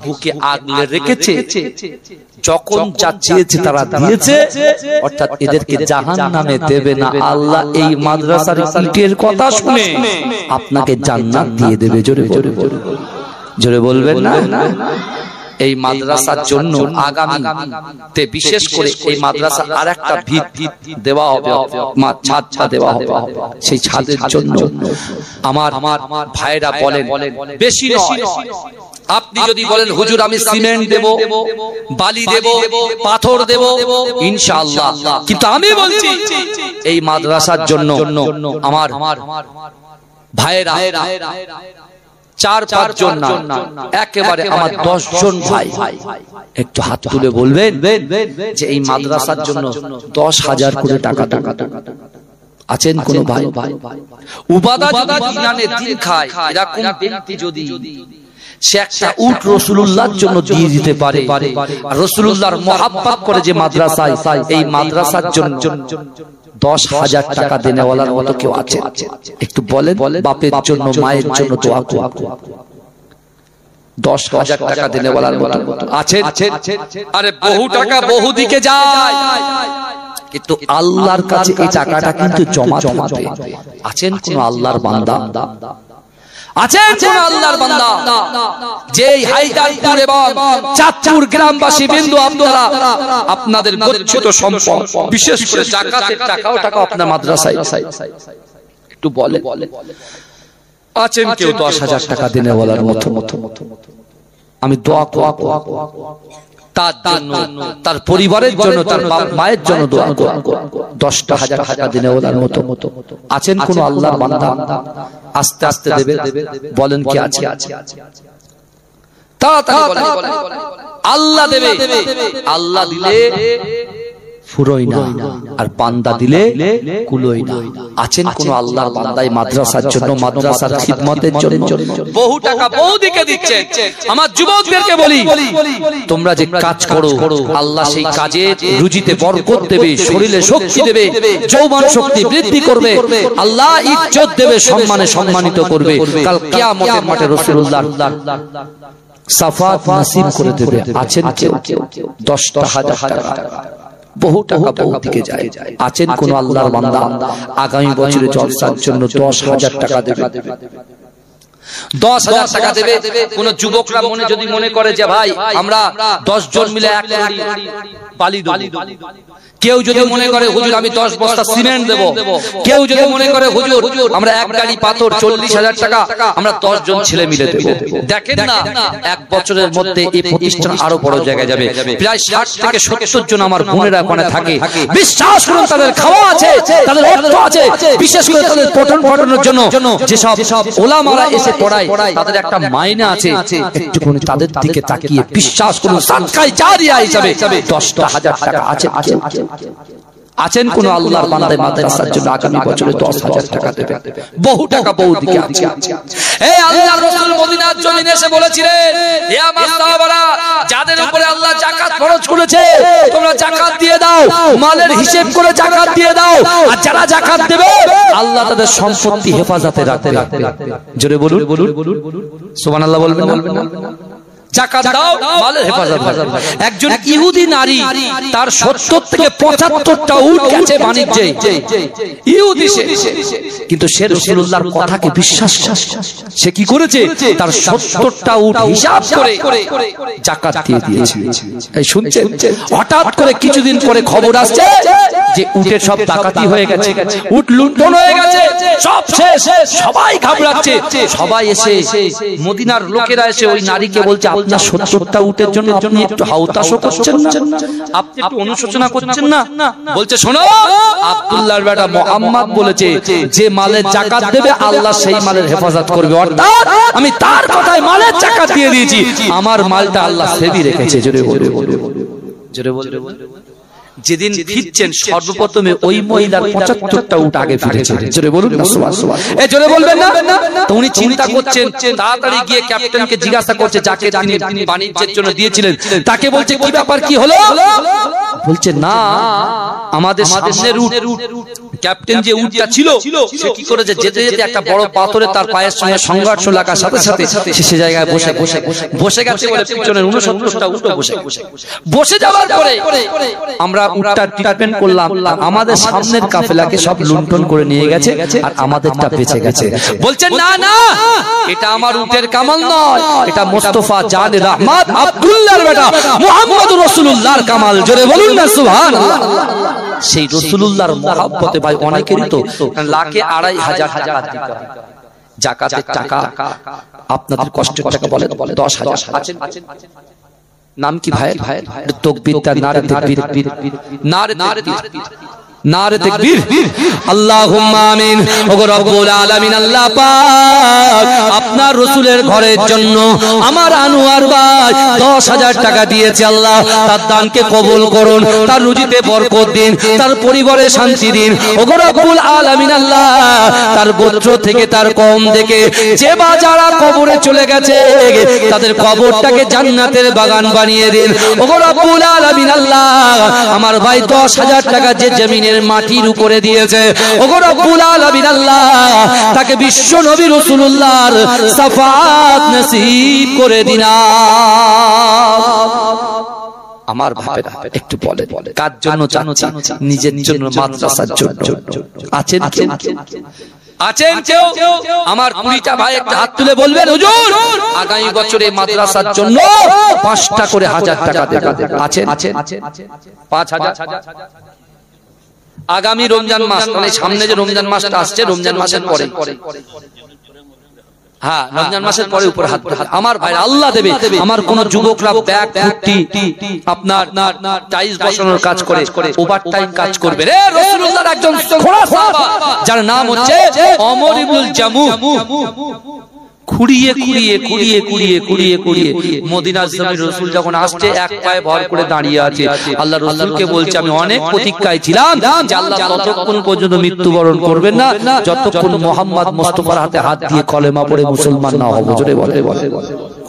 বুকে আগলে রেখেছে, যখন যা চেয়েছে তারা দিয়েছে, অর্থাৎ এদেরকে জাহান্নামে দেবে না। আল্লাহ এই মাদ্রাসার ইটের কথা শুনে আপনাকে জান্নাত দিয়ে দেবে। জোরে জোরে জোরে বলবেন না? এই মাদ্রাসার জন্য আগামীতে বিশেষ করে এই মাদ্রাসা আরেকটা ভিত দেওয়া হবে, ছাদ দেওয়া হবে। সেই ছাদের জন্য আমার ভাইরা বলেন, বেশি নয়, আপনি যদি বলেন হুজুর আমি সিমেন্ট দেব, বালি দেব, পাথর দেব, ইনশাআল্লাহ, কিন্তু আমি বলছি এই মাদ্রাসার জন্য আমার ভাইরা 4-5 জন না, একেবারে আমার 10 জন ভাই একটু হাত তুলে বলবেন যে এই মাদ্রাসার জন্য 10,000 করে টাকা আছেন কোন ভাই? উবাদা যদি দিনানে দিন খায়, এরকম ব্যক্তি যদি সে একটা উট রাসূলুল্লাহর জন্য দিয়ে দিতে পারে, রাসূলুল্লাহর মহব্বত করে যে মাদ্রাসায়, এই মাদ্রাসার জন্য 10,000 টাকা দেনেওয়ালার মতো কেউ আছে? একটু বলেন, বাপের জন্য, মায়ের জন্য দোয়া করুন। 10,000 টাকা দেনেওয়ালার মতো আছে? আরে বহু টাকা বহু দিকে যায়, কিন্তু আল্লাহর কাছে এই টাকাটা কিন্তু জমা হবে। আছেন কোন আল্লাহর বান্দা? আছেন কোন আল্লাহর বান্দা যে হায়দারপুর এবং চাঁদপুর গ্রামবাসী বিন্দু আপনারা আপনাদের গচ্ছিত সম্পদ, বিশেষ করে যাকাতের টাকাও আপনার মাদ্রাসায় একটু বলে আছেন কেউ 10,000 টাকা দেনেওয়ালার মতো? আমি দোয়া করব তার জন্য, তার পরিবারের জন্য, তার মায়ের জন্য দোয়া করুন। 10,000 টাকা দিনে ওলার মতো আছেন কোন আল্লাহর বান্দা? আস্তে আস্তে দেবে, বলেন কি আছে? তাড়াতাড়ি বলেন। আল্লাহ দেবে, আল্লাহ দিলে ফুরোই না, আর বান্দা দিলে কুলোই না। আছেন কোন আল্লাহর বান্দাই মাদ্রাসার জন্য, মাদ্রাসার খিদমতের জন্য বহু টাকা বৌদিকে দিচ্ছেন। আমার যুবকদেরকে বলি, তোমরা যে কাজ করো, আল্লাহ সেই কাজে রুজিতে বরকত দেবে, শরীরে শক্তি দেবে, যৌবন শক্তি বৃদ্ধি করবে, আল্লাহ ইজ্জত দেবে, সম্মানে সম্মানিত করবে। কাল কিয়ামতের মাঠে রাসূলুল্লাহ সাফাত নসিব করে দেবে। আছেন কেউ 10,000 টাকা, বহু টাকা বৌদিকে যায়। আছেন কোন আল্লাহর বান্দা আগামী বছরে জলসার জন্য 10,000 টাকা দেবে? 10,000 টাকা দেবে। কোন যুবকরা যদি মনে করে যে ভাই আমরা 10 জন মিলে এক বালি দেব, কেউ যদি মনে করে হুজুর আমি 10 বস্তা সিমেন্ট দেব, কেউ যদি মনে করে হুজুর আমরা এক গাড়ি পাথর 40,000 টাকা আমরা 10 জন ছেলে মিলে দেব, দেখেন না এক বছরের মধ্যে এই প্রতিষ্ঠান আরো বড় জায়গায় যাবে। প্রায় 60 থেকে 70 জন আমার বোনেরা ওখানে থাকে। বিশ্বাস করুন, তাদের খাওয়া আছে, তাদের অর্থ আছে, বিশেষ করে তাদের পঠনের জন্য যেসব ওলামারা এসে পড়ায় তাদের একটা মাইনে আছে। একটুখানি তাদের দিকে তাকিয়ে বিশ্বাস করুন, সাদকায়ে জারিয়া হিসাবে 10,000 টাকা আছে। আছেন কোন আল্লাহর বান্দা মাদ্রাসার জন্য আগামী বছরে 10,000 টাকা দেবে? বহু টাকা বৌদিকে আছে। এই আল্লাহর রাসূল মদিনার জমিনে এসে বলেছিলেন, হে আমার সাহাবারা, যাদের উপরে আল্লাহ যাকাত ফরজ করেছে তোমরা যাকাত দিয়ে দাও, মালের হিসাব করে যাকাত দিয়ে দাও, আর যারা যাকাত দেবে আল্লাহ তাদের সম্পত্তি হেফাজতে রাখবে। জোরে বলুন সুবহানাল্লাহ, বলবেন না? যাকাত দাও, মালের হেফাজত রাখবে। একজন ইহুদি নারী, তার 70 থেকে 75টা উট গেছে বাণিজ্যে, ইহুদি সে, কিন্তু সে রাসূলুল্লাহর কথাকে বিশ্বাস করে সে কি করেছে, তার 70টা উট হিসাব করে যাকাত দিয়ে দিয়েছে। এই শুনছেন? হঠাৎ করে কিছুদিন পরে খবর আসছে যে উটের সব ডাকাতি হয়ে গেছে, উট লুণ্ঠন হয়ে গেছে, সব শেষ। সবাই ঘাবড়াচ্ছে। সবাই এসে মদিনার লোকেরা এসে ওই নারীকে বলছে, আপনার 70টা উটের জন্য আপনি একটু হাউতাশও করছেন না, আপনি একটু অনুশোচনা করছেন না? বলছে শোনো, আব্দুল্লাহর বেটা মুহাম্মদ বলেছে যে মালের যাকাত দেবে আল্লাহ সেই মালের হেফাজত করবে, অর্থাৎ আমি তার কথায় মালের যাকাত দিয়ে দিয়েছি, আমার মালটা আল্লাহ সেভি রেখেছে। জোরে বলে যেদিন ফিরছেন সর্বপ্রথমে ওই মহিলার 75টা উট আগে ফিরেছে। জোরে বলুন না সুবহানাল্লাহ। এই জোরে বলবেন না? তো উনি চিন্তা করছেন, তাড়াতাড়ি গিয়ে ক্যাপ্টেনকে জিজ্ঞাসা করছে যাকে তিনি বাণিজ্যের জন্য দিয়েছিলেন, তাকে বলছে কি ব্যাপার, কি হলো? বলছে না, আমাদের সামনের উট, ক্যাপ্টেন যে উটটা ছিল সে কি করেছে, যেতে যেতে একটা বড় পাথরে তার পায়ের সঙ্গে সংঘর্ষ লাগার সাথে সাথে সে জায়গায় বসে গেছে বলে পিছনের 69টা উটও বসে যাওয়ার পরে আমরা উটটা ট্রিটমেন্ট করলাম, আমাদের সামনের কাফেলাকে সব লুণ্ঠন করে নিয়ে গেছে আর আমাদেরটা বেঁচে গেছে। বলছেন না না, এটা আমার উটের কামাল নয়, এটা মুস্তাফা জানে রহমত আব্দুল্লাহর বেটা মুহাম্মদুর রাসূলুল্লাহর কামাল। জোরে বলুন না সুবহানাল্লাহ। সেই রাসূলুল্লাহর মহব্বতে ভাই অনেকেরই তো লাখে 2,500 টাকা দিতে হয় যাকাতের টাকা। আপনাদের কষ্টের টাকা বলে 10,000 আছে। নাম কি ভাই? তাকবীর, নারে তাকবীর, নারে তাকবীর, নারে তাকবীর, আল্লাহুম্মা আমিন। ওগো রব্বুল আলামিন, আল্লাহ পাক আপনার রাসূলের ঘরের জন্য আমার আনোয়ার ভাই 10,000 টাকা দিয়েছে, আল্লাহ তার দানকে কবুল করুন, তার রুজিতে বরকত দিন, তার পরিবারে শান্তি দিন। ওগো রব্বুল আলামিন, আল্লাহ তার গোত্র থেকে, তার কওম থেকে যে বা যারা কবরে চলে গেছে তাদের কবরটাকে জান্নাতের বাগান বানিয়ে দিন। ওগো রব্বুল আলামিন, আল্লাহ আমার ভাই 10,000 টাকা যে জমিনের মাটির উপরে দিয়েছে, ওগো রব্বুল আলামিন, আল্লাহ তাকে বিশ্ব নবী রাসূলুল্লাহর শাফাআত নসিব করে দিন। আমার ভাইরা একটু বলে কার জন্য চাচ্ছি? নিজের জন্য, মাদ্রাসার জন্য। আছেন কেউ? আমার 20টা ভাই একটা হাত তুলে বলবেন, হুজুর আগামী বছরে মাদ্রাসার জন্য 5টা করে 1000 টাকা দেবেন। আছেন? 5,000। আগামী রমজান মাস, মানে সামনে যে রমজান মাসটা আসছে, রমজান মাসের পরে হ্যাঁ, রমজান মাসের পরে উপরে হাত তোলে। আমার ভাই আল্লাহ দেবে। আমার কোন যুবকরা ব্যাগ ফুটি আপনার টাইলস বসানোর কাজ করে, ওভার টাইম কাজ করবে রে। রাসূলুল্লাহর একজন খোড়া সাহাবা যার নাম হচ্ছে ওমর ইবনুল জামুহ, খুঁড়িয়ে খুঁড়িয়ে খুঁড়িয়ে খুঁড়িয়ে খুঁড়িয়ে খুঁড়িয়ে মদিনার জমির রাসূল যখন আসছে এক পায়ে ভর করে দাঁড়িয়ে আছে। আল্লাহ রাসূলকে বলছে আমি অনেক প্রতীক্ষায় ছিলাম যে আল্লাহ ততক্ষণ পর্যন্ত মৃত্যুবরণ করবেন না যতক্ষণ মুহাম্মদ মুস্তাফার হাতে হাত দিয়ে কলেমা পড়ে মুসলমান না হবো। জোরে বলে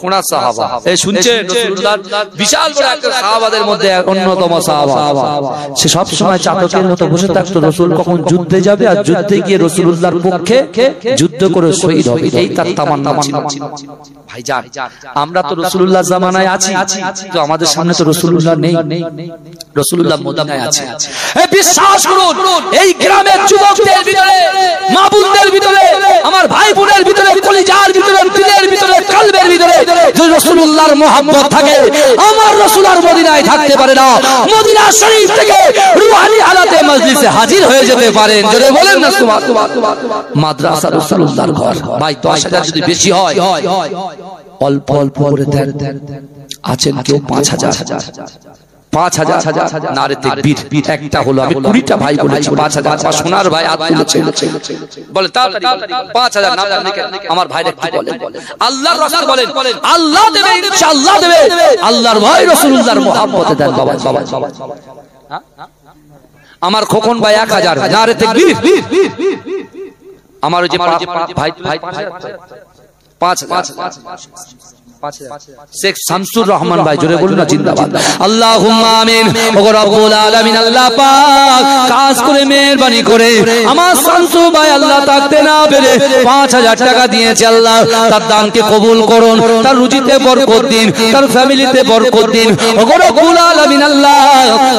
কোনা সাহাবা এই শুনছেন, রাসূলুল্লাহ বিশাল বড় একটা সাহাবাদের মধ্যে অন্যতম সাহাবা। সে সব সময় চাতকের মতো বসে থাকতো রাসূল কখন যুদ্ধে যাবে আর যুদ্ধে গিয়ে রাসূলুল্লাহর পক্ষে যুদ্ধ করে শহীদ হবে, এই তার তামান্না। ভাইজান আমরা তো রাসূলুল্লাহ জামানায় আছি, তো আমাদের সামনে তো রাসূলুল্লাহ নেই, রাসূলুল্লাহ মদিনায় আছে। এই বিশ্বাস করুন, এই গ্রামের যুবকদের ভিতরে, মা বোনদের ভিতরে, আমার ভাই বোনের ভিতরে, কলিজার ভিতরে, দিলের ভিতরে, কলবের ভিতরে যদি রাসূলুল্লাহর মুহাব্বত থাকে, আমার রাসূল আর মদিনায় থাকতে পারে না। মদিনা শরীফ থেকে রূহানি হালাতে মজলিসে হাজির হয়ে যেতে পারেন। জোরে বলেন না সুবহানাল্লাহ। মাদ্রাসা রাসূলুল্লাহর ঘর। ভাই 10,000 যদি বেশি হয়, অল্প অল্প করে দেন। আছেন কেউ 5,000, 5,000 নারে তাকবীর। একটা হলো, আমি 20টা ভাই বলেছি 5,000। আমার সোনার ভাই হাত তুলেছে, বলে তাড়াতাড়ি 5,000 না লিখে আমার ভাইরা কি বলেন? আল্লাহর রাসূল বলেন আল্লাহ দেবে, ইনশাআল্লাহ দেবে। আল্লাহর ভাই রাসূলুল্লাহর মুহাব্বতে দেন। বাবা আমার খোকন ভাই 1,000 নারে তাকবীর। আমার ওই যে ভাই 5,000 শেখ শামসুর রহমান ভাই, জোরে বলুন না জিন্দাবাদ। আল্লাহুম্মা আমিন। ওগো রব্বুল আলামিন, আল্লাহ পাক কাজ করে মেহেরবানি করে আমার শামসু ভাই আল্লাহ তাকতে না পেরে 5,000 টাকা দিয়েছে। আল্লাহ তার দানকে কবুল করুন, তার রুজিতে বরকত দিন, তার ফ্যামিলিতে বরকত দিন। ওগো রব্বুল আলামিন, আল্লাহ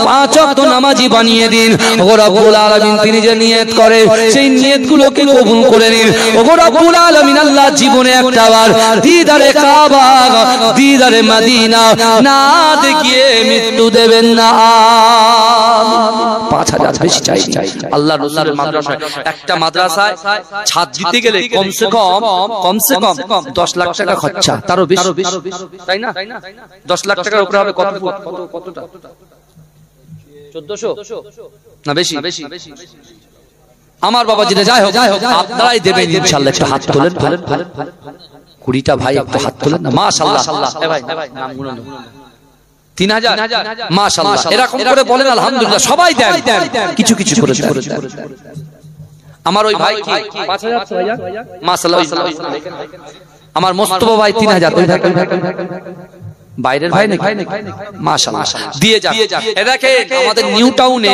5 ওয়াক্ত নামাজি বানিয়ে দিন। ওগো রব্বুল আলামিন, তিনি যে নিয়ত করে সেই নিয়তগুলোকে কবুল করে নিন। ওগো রব্বুল আলামিন, আল্লাহ জীবনে একটাবার দিদারে কাবা, দিদারে মদিনা না দেখিয়ে মৃত্যু দেবেন না। 5,000 বেশি চাই। আল্লাহ রাসূলের মাদ্রাসায়, একটা মাদ্রাসায় ছাদ দিতে গেলে কমসে কম 10 লাখ টাকা খরচা, তারও বেশি, তাই না? 10 লাখ টাকার উপরে হবে কতটা? 1400 না বেশি? আমার বাবা যেটা যাই হোক আপনারাই দেবেন ইনশাআল্লাহ। একটু হাত তোলেন, 20টা ভাই একটু হাত তোলেন না। মাশাআল্লাহ। এ ভাই নাম গুনুন। 3,000 মাশাআল্লাহ। এরকম করে বলেন আলহামদুলিল্লাহ। সবাই দেন, কিছু কিছু করে দেন। আমার ওই ভাই কি 5,000 মাশাআল্লাহ। আমার মোস্তফা ভাই 3,000। বাইরের ভাই নাকি? মাশাআল্লাহ, দিয়ে যান। এ দেখেন আমাদের নিউ টাউনে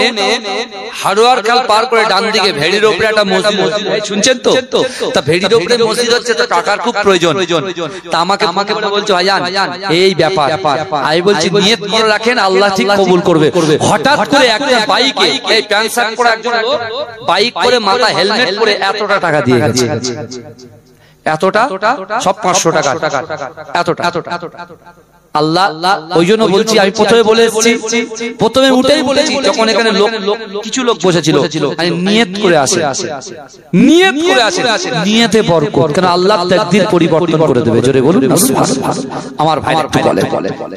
হাড়োয়ার খাল পার করে ডান দিকে ভেড়ির উপরে একটা মসজিদ, শুনছেন তো? তা ভেড়ির উপরে মসজিদ হচ্ছে, তো টাকার খুব প্রয়োজন। তা আমাকে বলছো ভাইজান এই ব্যাপার, আমি বলছি নিয়ত করে রাখেন, আল্লাহ ঠিক কবুল করবে। হঠাৎ করে একটা বাইকে, এই প্যান্ট শার্ট পরে একজন লোক বাইক করে, মাথা হেলমেট পরে এতটা টাকা দিয়ে গেছে। এতটা সব 500 টাকা, এতটা। আল্লাহ ওই জন্য বলছি, আমি প্রথমে বলে এসেছি, প্রথমে উঠেই বলেছি, যখন এখানে কিছু লোক বসেছিল, আমি নিয়ত করে আসে, নিয়তে বরকত, কারণ আল্লাহ তাকদীর পরিবর্তন করে দেবে। জোরে বলুন না সুবহানাল্লাহ। আমার ভাই একটু বলে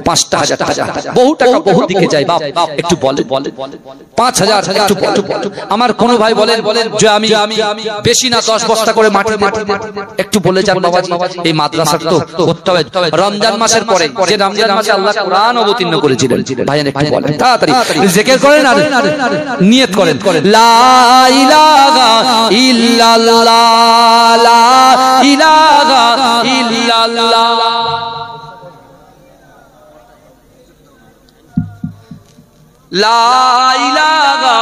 5,000 টাকা, বহু টাকা বহু দিকে যায় বাপ, একটু বলে 5,000 একটু বলে। আমার কোন ভাই বলেন যে আমি বেশি না 10 বস্তা করে মাটি একটু বলে যান বাবাজি। এই মাদ্রাসার তো করতে হবে রমজান মাসের পরে, যে রমজান মাসে আল্লাহ কোরআন অবতীর্ণ করেছিলেন। ভাইজান একটু বলেন তাড়াতাড়ি, জিকির করেন আর নিয়ত করেন। লা ইলাহা ইল্লাল্লাহ, লা ইলাহা ইল্লাল্লাহ, লা ইলাহা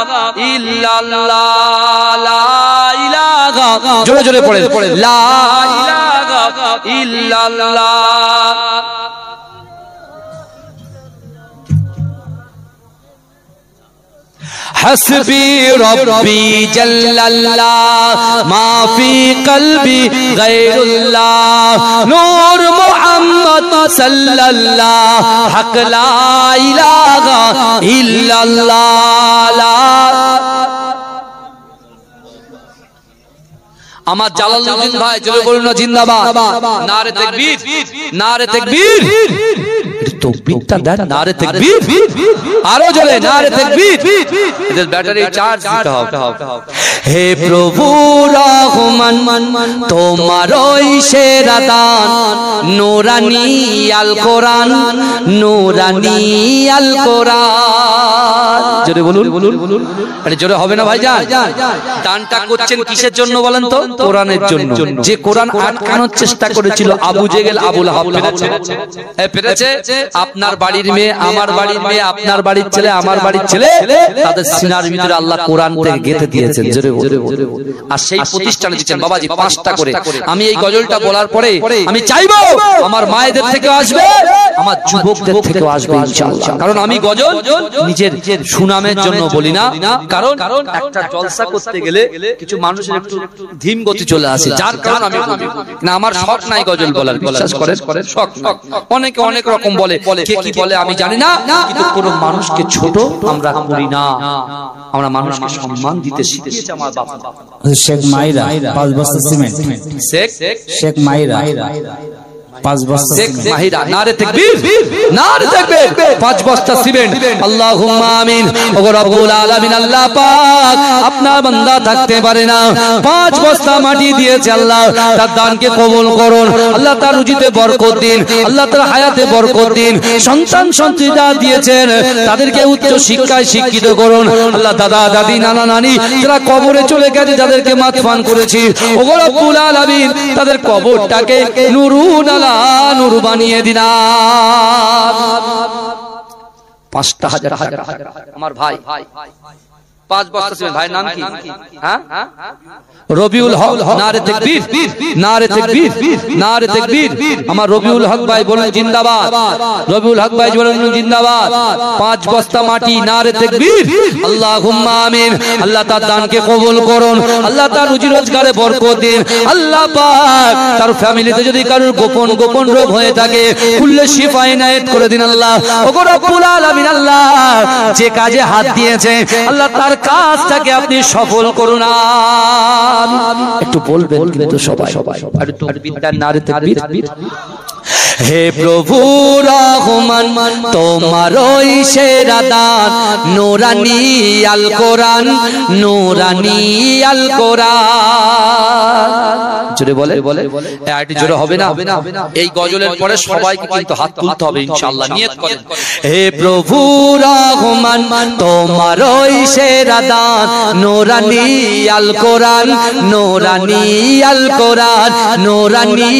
ইল্লাল্লাহ, লা ইলাহা, জোরে জোরে পড়েন, লা ইলাহা ইল্লাল্লাহ। حسبي ربي جل الله ما في قلبي غير الله نور محمد صلى الله حق لا إله إلا الله لا আমার জালালউদ্দিন ভাই জোরে বলুন না জিন্দাবাদ, নারে তাকবীর, নারে তাকবীর। তকবীরটা দেন, নারে তাকবীর, আরো জোরে নারে তাকবীর। এদের ব্যাটারি চার্জ দিতে হবে। হে প্রভু রহমান তোমারই সেরা দান, নূরানি আল কোরআন, নূরানি আল কোরআন। জোরে বলুন, আরে জোরে হবে না ভাইজান? দানটা করছেন কিসের জন্য বলেন তো? কোরআনের জন্য। যে কোরআন আটকানোর চেষ্টা করেছিল আবু জেহেল, আবু লাহাব পেরেছে। আপনার বাড়ির মেয়ে, আমার বাড়ির মেয়ে, আপনার বাড়ির ছেলে, আমার বাড়ির ছেলে, তাদের সিনার ভিতরে আল্লাহ কোরআন থেকে গেঁথে দিয়েছেন। জোরে বলুন। আর সেই প্রতিষ্ঠানে দিচ্ছেন বাবাজি 5টা করে। আমি এই গজলটা বলার পরে আমি চাইবো আমার মায়েদের থেকেও আসবে, আমার যুবকদের থেকেও আসবে ইনশাআল্লাহ। কারণ আমি গজল নিজের সুনামের জন্য বলি না, কারণ একটা জলসা করতে গেলে কিছু মানুষের একটু ধীম গতি চলে আসে, যার কারণ আমি বলি না। আমার শখ নাই গজল বলার, বিশ্বাস করেন, শখ নাই। অনেকে অনেক রকম বলে, কে কি বলে আমি জানি না, কিন্তু কোনো মানুষকে ছোট আমরা করি না, আমরা মানুষকে সম্মান দিতে শিখেছি আমার বাবা। শেখ মাইরা 5 বস্তা সিমেন্ট, শেখ মাইরা 5 বস্তা সিমেন্ট, নারে তাকবীর, নারে তাকবীর। 5 বস্তা সিমেন্ট। আল্লাহুম্মা আমিন। ওগো রব্বুল আলামিন, আল্লাহ পাক আপনার বান্দা থাকতে পারে না, 5 বস্তা মাটি দিয়েছে আল্লাহ, তার দানকে কবুল করুন আল্লাহ, তার রুজিতে বরকত দিন আল্লাহ, তার হায়াতে বরকত দিন। সন্তান সন্ততিরা দিয়েছেন তাদেরকে উচ্চ শিক্ষায় শিক্ষিত করুন আল্লাহ। দাদা দাদি নানা নানি যারা কবরে চলে গেছে, যাদেরকে মাতফান করেছি, ওগো রব্বুল আলামিন তাদের কবরটাকে নুরুন আলা নূর বানিয়ে দিন। 5,000 টাকা আমার ভাই 5 বস্তা সিমেন্ট। ভাইয়ের নাম কি? হ্যাঁ, রবিউল হক। নারে তাকবীর, নারে তাকবীর, নারে তাকবীর। আমার রবিউল হক ভাই বলুন জিন্দাবাদ, রবিউল হক ভাই বলুন জিন্দাবাদ। 5 বস্তা মাটি, নারে তাকবীর। আল্লাহুম্মা আমিন। আল্লাহ তার দানকে কবুল করুন আল্লাহ, তার রুজি রোজগারে বরকত দিন আল্লাহ পাক। তার ফ্যামিলিতে যদি কারোর গোপন রোগ হয়ে থাকে, কুল্লে শিফা ইনায়েত করে দিন আল্লাহ। ওগো রব্বুল আলামিন, আল্লাহ যে কাজে হাত দিয়েছে আল্লাহ, তার কাজটাকে আপনি সফল করুন। একটু বলবেন কিন্তু সবাই, একটু তাকবীর, নারে তাকবীর। হে প্রভু রহমান তোমারই সেরা দান, নূরানি আল কোরআন, নূরানি আল কোরআন। জোরে বলে, একটু জোরে হবে না? এই গজলের পরে সবাইকে কিন্তু হাত তুলতে হবে ইনশাআল্লাহ, নিয়ত করেন। হে প্রভু রহমান তোমারই সেরা দান, নূরানি আল কোরআন, নূরানি আল কোরআন, নূরানি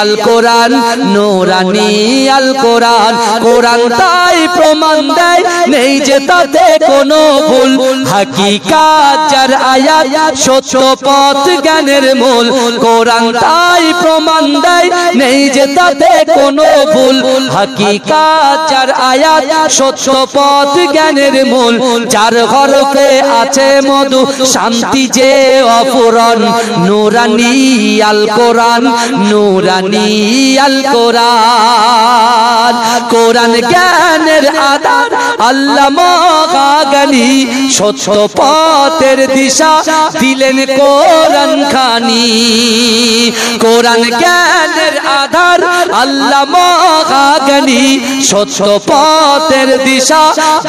আল কোরআন, নূরানি আল কোরআন। কোরআন তাই প্রমাণ দেয় নেই যে তাতে কোনো ভুল, হাকিকাত যার আয়াত সত্য পথ জ্ঞানের মূল। কোরআন তাই প্রমাণ দেয় নেই যে তাতে কোনো ভুল, হাকিকাত যার আয়াত সত্য পথ জ্ঞানের মূল। যার হরফে আছে মধু শান্তি যে অফুরন, নূরানি আল কোরআন, নূরানি আল কোরআন। কোরআন জ্ঞানের আধার আল্লামা গানি, সত্য পথের দিশা দিলেন কোরআন খানি। কোরআন জ্ঞানের আধার আল্লামা গানি, সত্য পথের দিশা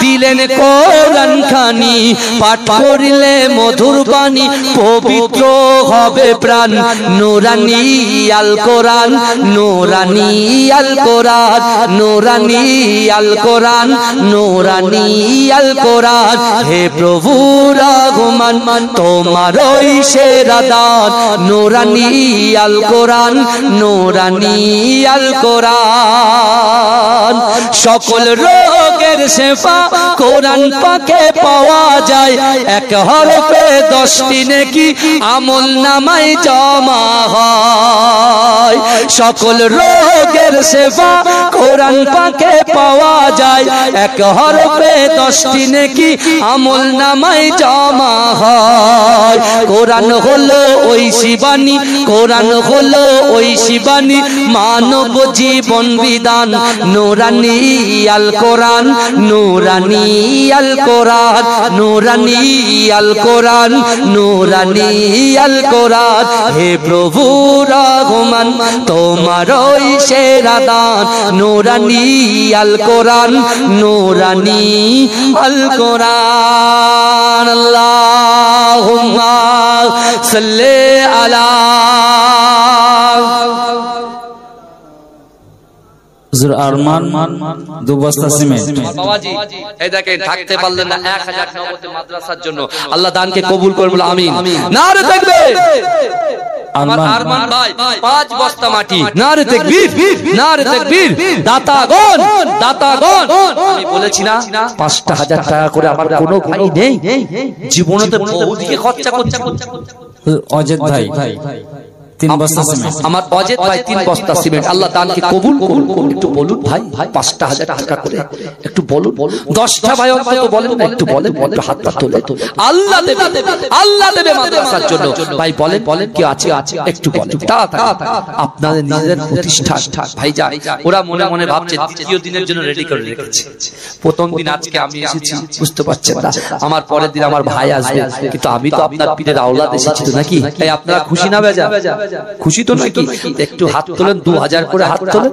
দিলেন কোরআন খানি। পাঠ করিলে মধুর বাণী পবিত্র হবে প্রাণ, নূরানি আল কোরআন, নূরানি আল কোরআন, নূরানি আল কোরআন, নূরানি আল কোরআন। হে প্রভু রহমান তোমারই সেরা দান, নূরানি আল কোরআন, নূরানি আল কোরআন। সকল রোগের শেফা কোরআন পাকে পাওয়া যায়, এক হরফে 10টি নেকি আমল নামায় জমা হয়। সকল রোগের শেফা কোরআন পাকে পাওয়া যায়, এক হরফে 10টি নেকি আমল নামায় জমা হয়। কোরআন হলো ওই শিবানী, কোরআন হলো ওই শিবানী, মানব জীবন বিধান, নূর নূরানি আল কোরআন, নূরানি আল কোরআন, নূরানি আল কোরআন, নূরানি আল কোরআন। হে প্রভু রহমান তোমারই সেরা দান, নূরানি আল কোরআন, নূরানি আল কোরআন। আল্লাহুম্মা সাল্লি আলা হুজুর আরমান 2 বস্তা সিমেন্ট। বাবাজি এই দেখেন থাকতে পারলেন না 1000 নবতে মাদ্রাসার জন্য, আল্লাহ দানকে কবুল করুন বলে আমিন। নারে তাকবীর। আমার আরমান ভাই 5 বস্তা মাটি, নারে তাকবীর, নারে তাকবীর। দাতাগণ, দাতাগণ, আমি বলেছি না 5000 টাকা করে আমার কোনো ভাই নেই, জীবনেতে বহুদিকে খরচা করছে। অজিত ভাই 3 বস্তা সিমেন্ট। আমার অজিত ভাই 3 বস্তা সিমেন্ট, আল্লাহ দানকে কবুল করুন। একটু বলুন ভাই, 5000 টাকা করে একটু বলুন। 10টা ভাই অন্তত বলেন না, একটু বলেন, একটু হাত পা তোলে। আল্লাহ দেবে, আল্লাহ দেবে মাদ্রাসার জন্য। ভাই বলেন, বলেন কি আছে, আছে একটু বলেন। আপনাদের নিজেদের প্রতিষ্ঠান ভাই যা, ওরা মনে মনে ভাবছে দ্বিতীয় দিনের জন্য রেডি করে রেখেছে। প্রথম দিন আজকে আমি এসেছি, বুঝতে পারছেন না, আমার পরের দিন আমার ভাই আসবে, কিন্তু আমি তো আপনার পীরের আওলাদ এসেছি তো নাকি? তাই আপনারা খুশি না বেজা? খুশি তো নাকি? একটু হাত তোলেন, 2000 করে হাত তোলেন।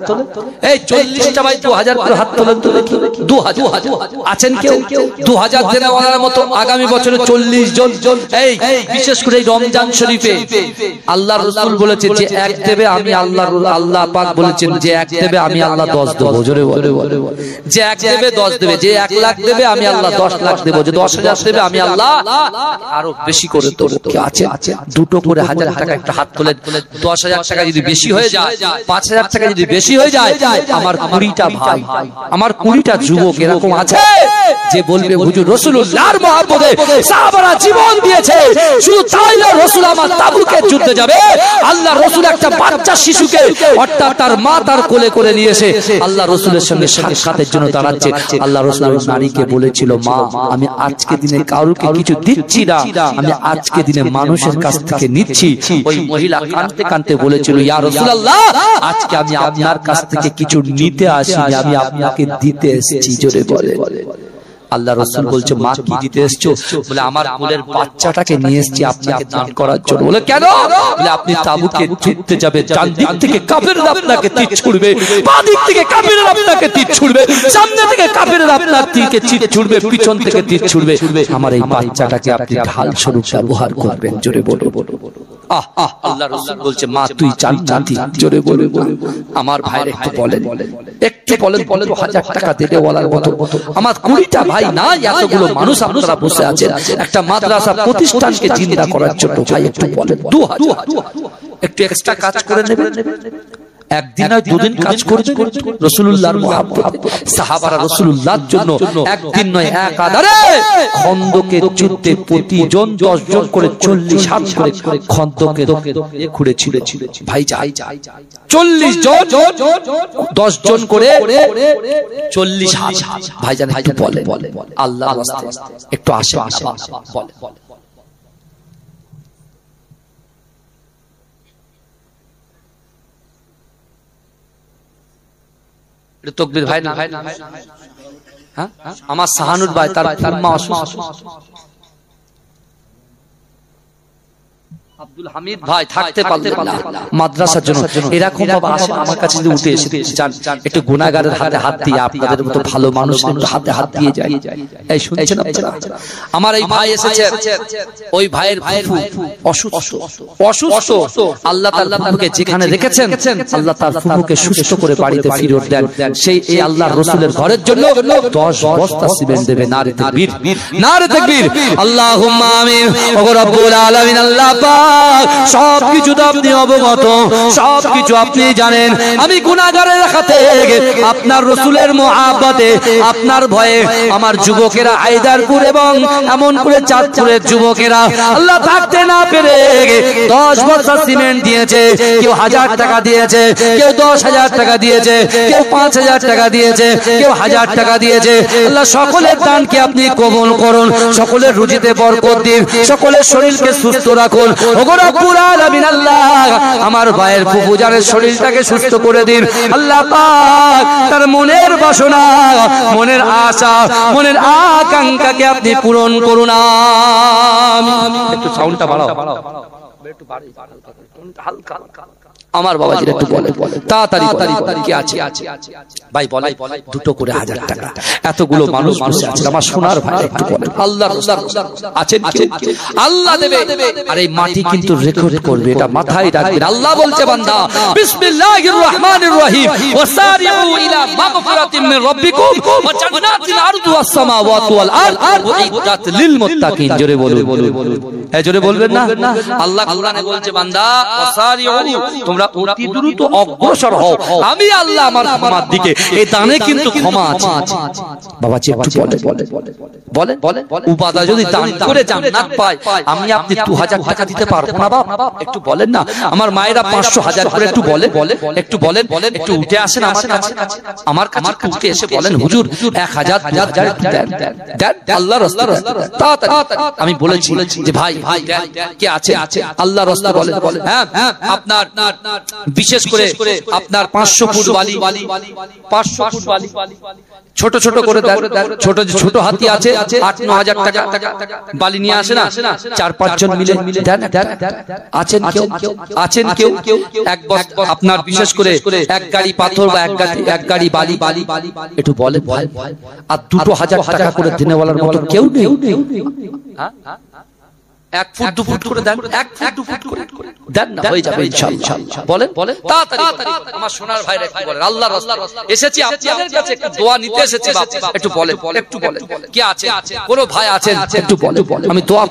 এই 40টা ভাই 2000 করে হাত তোলেন তো নাকি? 2000 আছেন কেউ 2000 দেওয়ার মতো? আগামী বছরে 40 জন। এই বিশেষ করে এই রমজান শরীফে আল্লাহ রাসূল বলেছেন যে এক দেবে আমি আল্লাহ, আল্লাহ পাক বলেছেন যে এক দেবে আমি আল্লাহ 10 দেব। জোরে বলে, যে এক দেবে 10 দেবে, যে 1 লাখ দেবে আমি আল্লাহ 10 লাখ দেব, যে 10,000 দেবে আমি আল্লাহ আরো বেশি করে দেব। কি আছে? দুটো করে 1000 টাকা একটা হাত তোলেন। 10,000 টাকা যদি বেশি হয়ে যায়, 5,000 টাকা যদি বেশি হয়ে যায়, আমার 20টা ভাই, আমার 20টা যুবক এরকম আছে যে বলবে হুজুর রাসূলুল্লাহর মহব্বতে সাহাবারা জীবন দিয়েছে, শুধু তাই না রাসূল আমার তাবুকের যুদ্ধে যাবে, আল্লাহ রাসূল একটা বাচ্চা শিশুকে অর্থাৎ তার মা তার কোলে করে নিয়ে এসে আল্লাহ রাসূলের সঙ্গে সাক্ষাতের জন্য দাঁড়াচ্ছে। আল্লাহ রাসূল নারীকে বলেছিল, মা আমি আজকে দিনে কাউকে কিছু দিচ্ছি না, আমি আজকে দিনে মানুষের কাছ থেকে নিচ্ছি। ওই মহিলা কাঁদতে কাঁদতে বলেছিল, ইয়া রাসূলুল্লাহ আজকে আমি আপনার কাছ থেকে কিছু নিতে আসিনি, আমি আপনাকে দিতে এসেছি। জোরে বলে। আল্লাহ রাসূল বলছে, মা কি দিতে এসেছো? বলে আমার কোলের বাচ্চাটাকে নিয়ে এসেছি আপনাকে দান করার জন্য। বলে কেন? বলে আপনি তাবুকে যুদ্ধে যাবেন, ডান দিক থেকে কাফেররা আপনাকে তীর ছুড়বে, বাঁ দিক থেকে কাফেররা আপনাকে তীর ছুড়বে, সামনে থেকে কাফেররা আপনার তীরকে তীর ছুড়বে, পিছন থেকে তীর ছুড়বে, আমার এই বাচ্চাটাকে আপনি ঢাল স্বরূপ ব্যবহার করবেন। জোরে বলো। আল্লাহ রাসূল বলছে, মা তুই জানতি। জোরে বলে। আমার ভাইয়ের একটু বলেন, একটু বলেন, 1000 টাকা দিতে বলার মতো আমার 20টা ভাই না, এতগুলো মানুষ আপনারা বসে আছেন একটা মাদ্রাসা প্রতিষ্ঠানকে জিন্দা করার জন্য। ভাই একটু বলেন, 2000 একটু এক্সট্রা কাজ করে নেবেন। একদিন নয় দুদিন কাজ করবে রাসূলুল্লাহর মহব্বত। সাহাবারা রাসূলুল্লাহর জন্য একদিন নয় একাধারে খন্দকের যুদ্ধে প্রতিজন 10 জন করে 40 হাত করে খন্দকের খুঁড়েছিল। ভাই যাই 40 জন 10 জন করে 40 হাত। ভাইজান একটু বলে আল্লাহর রাস্তায় একটু আসে বলে। তকবীর ভাই না, হ্যাঁ আমার শাহানুর ভাই তার মা অসুস্থ, আব্দুল হামিদ ভাই থাকতে পারলেন না মাদ্রাসার জন্য। এরকম বাবা আসে আমার কাছে যদি উঠে এসে জান একটু গুনাহগারের হাতে হাত দিয়ে আপনাদের মতো ভালো মানুষ হাতে হাত দিয়ে যায়। এই শুনছেন আপনারা? আমার এই ভাই এসেছে, ওই ভাইয়ের অসুস্থ। আল্লাহ তাআলা ফুফুকে যেখানে রেখেছেন আল্লাহ তার ফুফুকে সুস্থ করে বাড়িতে ফিরত দেন। সেই এই আল্লাহর রাসূলের ঘরের জন্য 10 বস্তা সিমেন্ট দেবে। নারে তাকবীর, নারে তাকবীর, আল্লাহুম্মা আমিন। ওগো রব্বুল আলামিন, আল্লাহ পাক সবকিছু আপনি অবগত, সবকিছু আপনি জানেন। আমি গুনাহগারের হাতে আপনার রাসূলের মহব্বতে আপনার ভয়ে আমার যুবকেরা হায়দারপুর এবং এমন করে চাঁদপুরের যুবকেরা আল্লাহ থাকতে না পেরে 10 বস্তা সিমেন্ট দিয়েছে। কেউ 1000 টাকা দিয়েছে, কেউ 10,000 টাকা দিয়েছে, কেউ 5,000 টাকা দিয়েছে, কেউ 1000 টাকা দিয়েছে। আল্লাহ সকলের দানকে আপনি কবুল করুন, সকলের রুজিতে বরকত দিন, সকলের শরীরকে সুস্থ রাখুন। ওগো রব্বুল আলামিন আল্লাহ আমার ভাইয়ের ফুফুজানের শরীরটাকে সুস্থ করে দিন আল্লাহ পাক তার মনের বাসনা মনের আশা মনের আকাঙ্ক্ষাকে আপনি পূরণ করুন আমিন একটু সাউন্ডটা বাড়াও একটু বাড়ি হালকা আমার বাবাজি একটু বলে তাড়াতাড়ি কি আছে ভাই বলে দুটো করে 1000 টাকা এতগুলো মানুষ বসে আছে আমার সোনার ভাই একটু বলে আল্লাহ আছেন আল্লাহ দেবে আর এই মাটি কিন্তু রেকর্ড করবে এটা মাথায় রাখবেন আল্লাহ বলছে বান্দা বিসমিল্লাহির রহমানির রহিম ওয়াসারিউ ইলা মাগফিরাতিন মির রাব্বিকুম ওয়া জান্নাতিন আরদুহাস সামাওয়াতু ওয়াল আরদ উইদ্দাত লিল মুত্তাকিন জোরে বলুন হ্যাঁ জোরে বলবেন না আল্লাহ কোরআনে বলছে বান্দা ওয়াসারিউ তোমরা অতি দ্রুত অগ্রসর হও আমি আল্লাহ আমার ক্ষমার দিকে এই দানে কিন্তু ক্ষমা আছে বাবাজি একটু বলেন উপাদা যদি দান করে জান্নাত পায় আমি আপনি 2000 টাকা দিতে পারবো না বাবা একটু বলেন না আমার মায়েরা 500,000 করে একটু বলেন একটু উঠে আসেন আমার কাছে উঠে এসে বলেন হুজুর 1000 2000 দেন আল্লাহর রাস্তায় আমি বলেছি যে ভাই কে আছে আল্লাহর রাস্তায় বলেন হ্যাঁ আপনার বিশেষ করে আপনার 500 ফুট বালি 500 ফুট বালি ছোট ছোট করে ছোট হাতি আছে 8-9,000 টাকা বালি নিয়ে আসে না 4-5 জন মিলে দেন আছেন কেউ এক বস্তা আপনার বিশেষ করে এক গাড়ি পাথর বা এক গাড়ি বালি একটু বলে ভাই আর 2,000 টাকা করে দিনে বলার মতো কেউ নেই হ্যাঁ 1 ফুট 2 ফুট করে দেন 1 ফুট 2 ফুট করে দেন না হয়ে যাবে ইনশাআল্লাহ বলেন তাড়াতাড়ি আমার সোনার ভাইরা একটু বলেন আল্লাহর রাস্তায় এসেছি আপনাদের কাছে একটু দোয়া নিতে এসেছি বাবা একটু বলেন কি আছে কোন ভাই আছেন একটু বলেন আমি দোয়া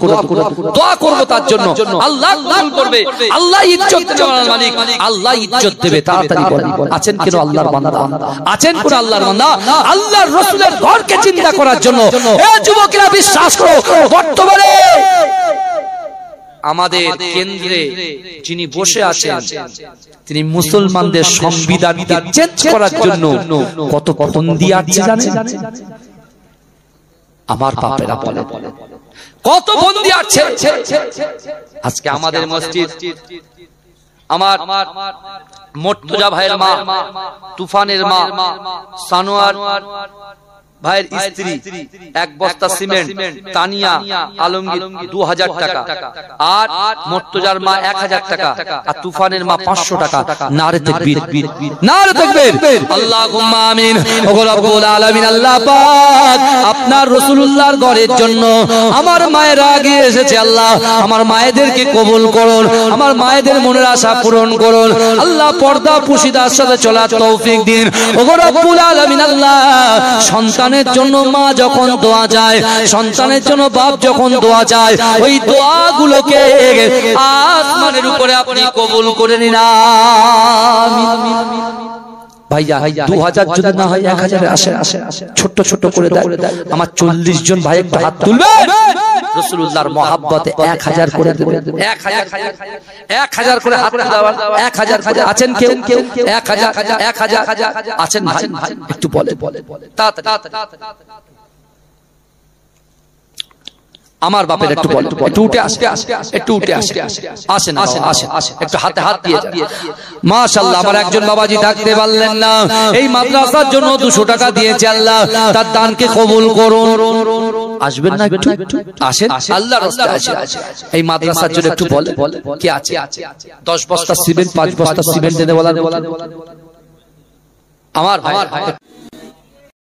করব তার জন্য আল্লাহ কবুল করবে আল্লাহ ইজ্জত দেওয়ার মালিক আল্লাহ ইজ্জত দেবে তাড়াতাড়ি বলেন আছেন কেন আল্লাহর বান্দা আল্লাহর রাসূলের ঘরকে চিন্তা করার জন্য এ যুবকেরা বিশ্বাস করো বর্তমানে আমাদের কেন্দ্রে যিনি বসে আছেন তিনি মুসলমানদের সংবিধানকে চেঞ্জ করার জন্য কত ফন্দি আছে জানেন আমার বাপেরা বলে কত ফন্দি আছে আজকে আমাদের মসজিদ আমার মুর্তজা ভাইয়ের মা তুফানের মা সানোয়ার ভাইয়ের স্ত্রী 1 বস্তা সিমেন্ট তানিয়া আলমগীর 2000 টাকা আর মুর্তজার মা 1000 টাকা আর তুফানের মা 500 টাকা নারে তাকবীর আল্লাহুম্মা আমিন ওগো রব্বুল আলামিন আল্লাহ পাক আপনার রাসূলুল্লাহর ঘরের জন্য আমার মায়েরা এগিয়ে এসেছে আল্লাহ আমার মায়েদেরকে কবুল করুন আমার মায়েদের মনের আশা পূরণ করুন আল্লাহ পর্দা পুশিদার সাথে চলার তৌফিক দিন ওগো রব্বুল আলামিন আল্লাহ সন্তানের জন্য মা যখন দোয়া যায় সন্তানের জন্য বাপ যখন দোয়া যায় ওই দোয়াগুলোকে আসমানের উপরে আপনি কবুল করে নিন আমিন ভাইয়া 2000 যদি না হয় 1000 আসে ছোট করে দেয় আমার 40 জন ভাই একটা হাত তুলবে রাসূলুল্লাহর মহব্বতে 1000 করে দেবে 1000 করে হাত দেওয়ার 1000 আছেন কেউ 1000 আছেন ভাই একটু বলে তাড়াতাড়ি আমার বাপের একটু বলে একটু উঠে আসেন একটু হাতে হাত দিয়ে মাশাআল্লাহ আমার একজন বাবাজি থাকতে পারলেন না এই মাদ্রাসার জন্য 200 টাকা দিয়েছে আল্লাহ তার দানকে কবুল করুন আসবেন না একটু আসেন আল্লাহর রাস্তায় আসেন এই মাদ্রাসার জন্য একটু বলে কি আছে 10 বস্তা সিমেন্ট 5 বস্তা সিমেন্ট দেনে বলা আমার ভাই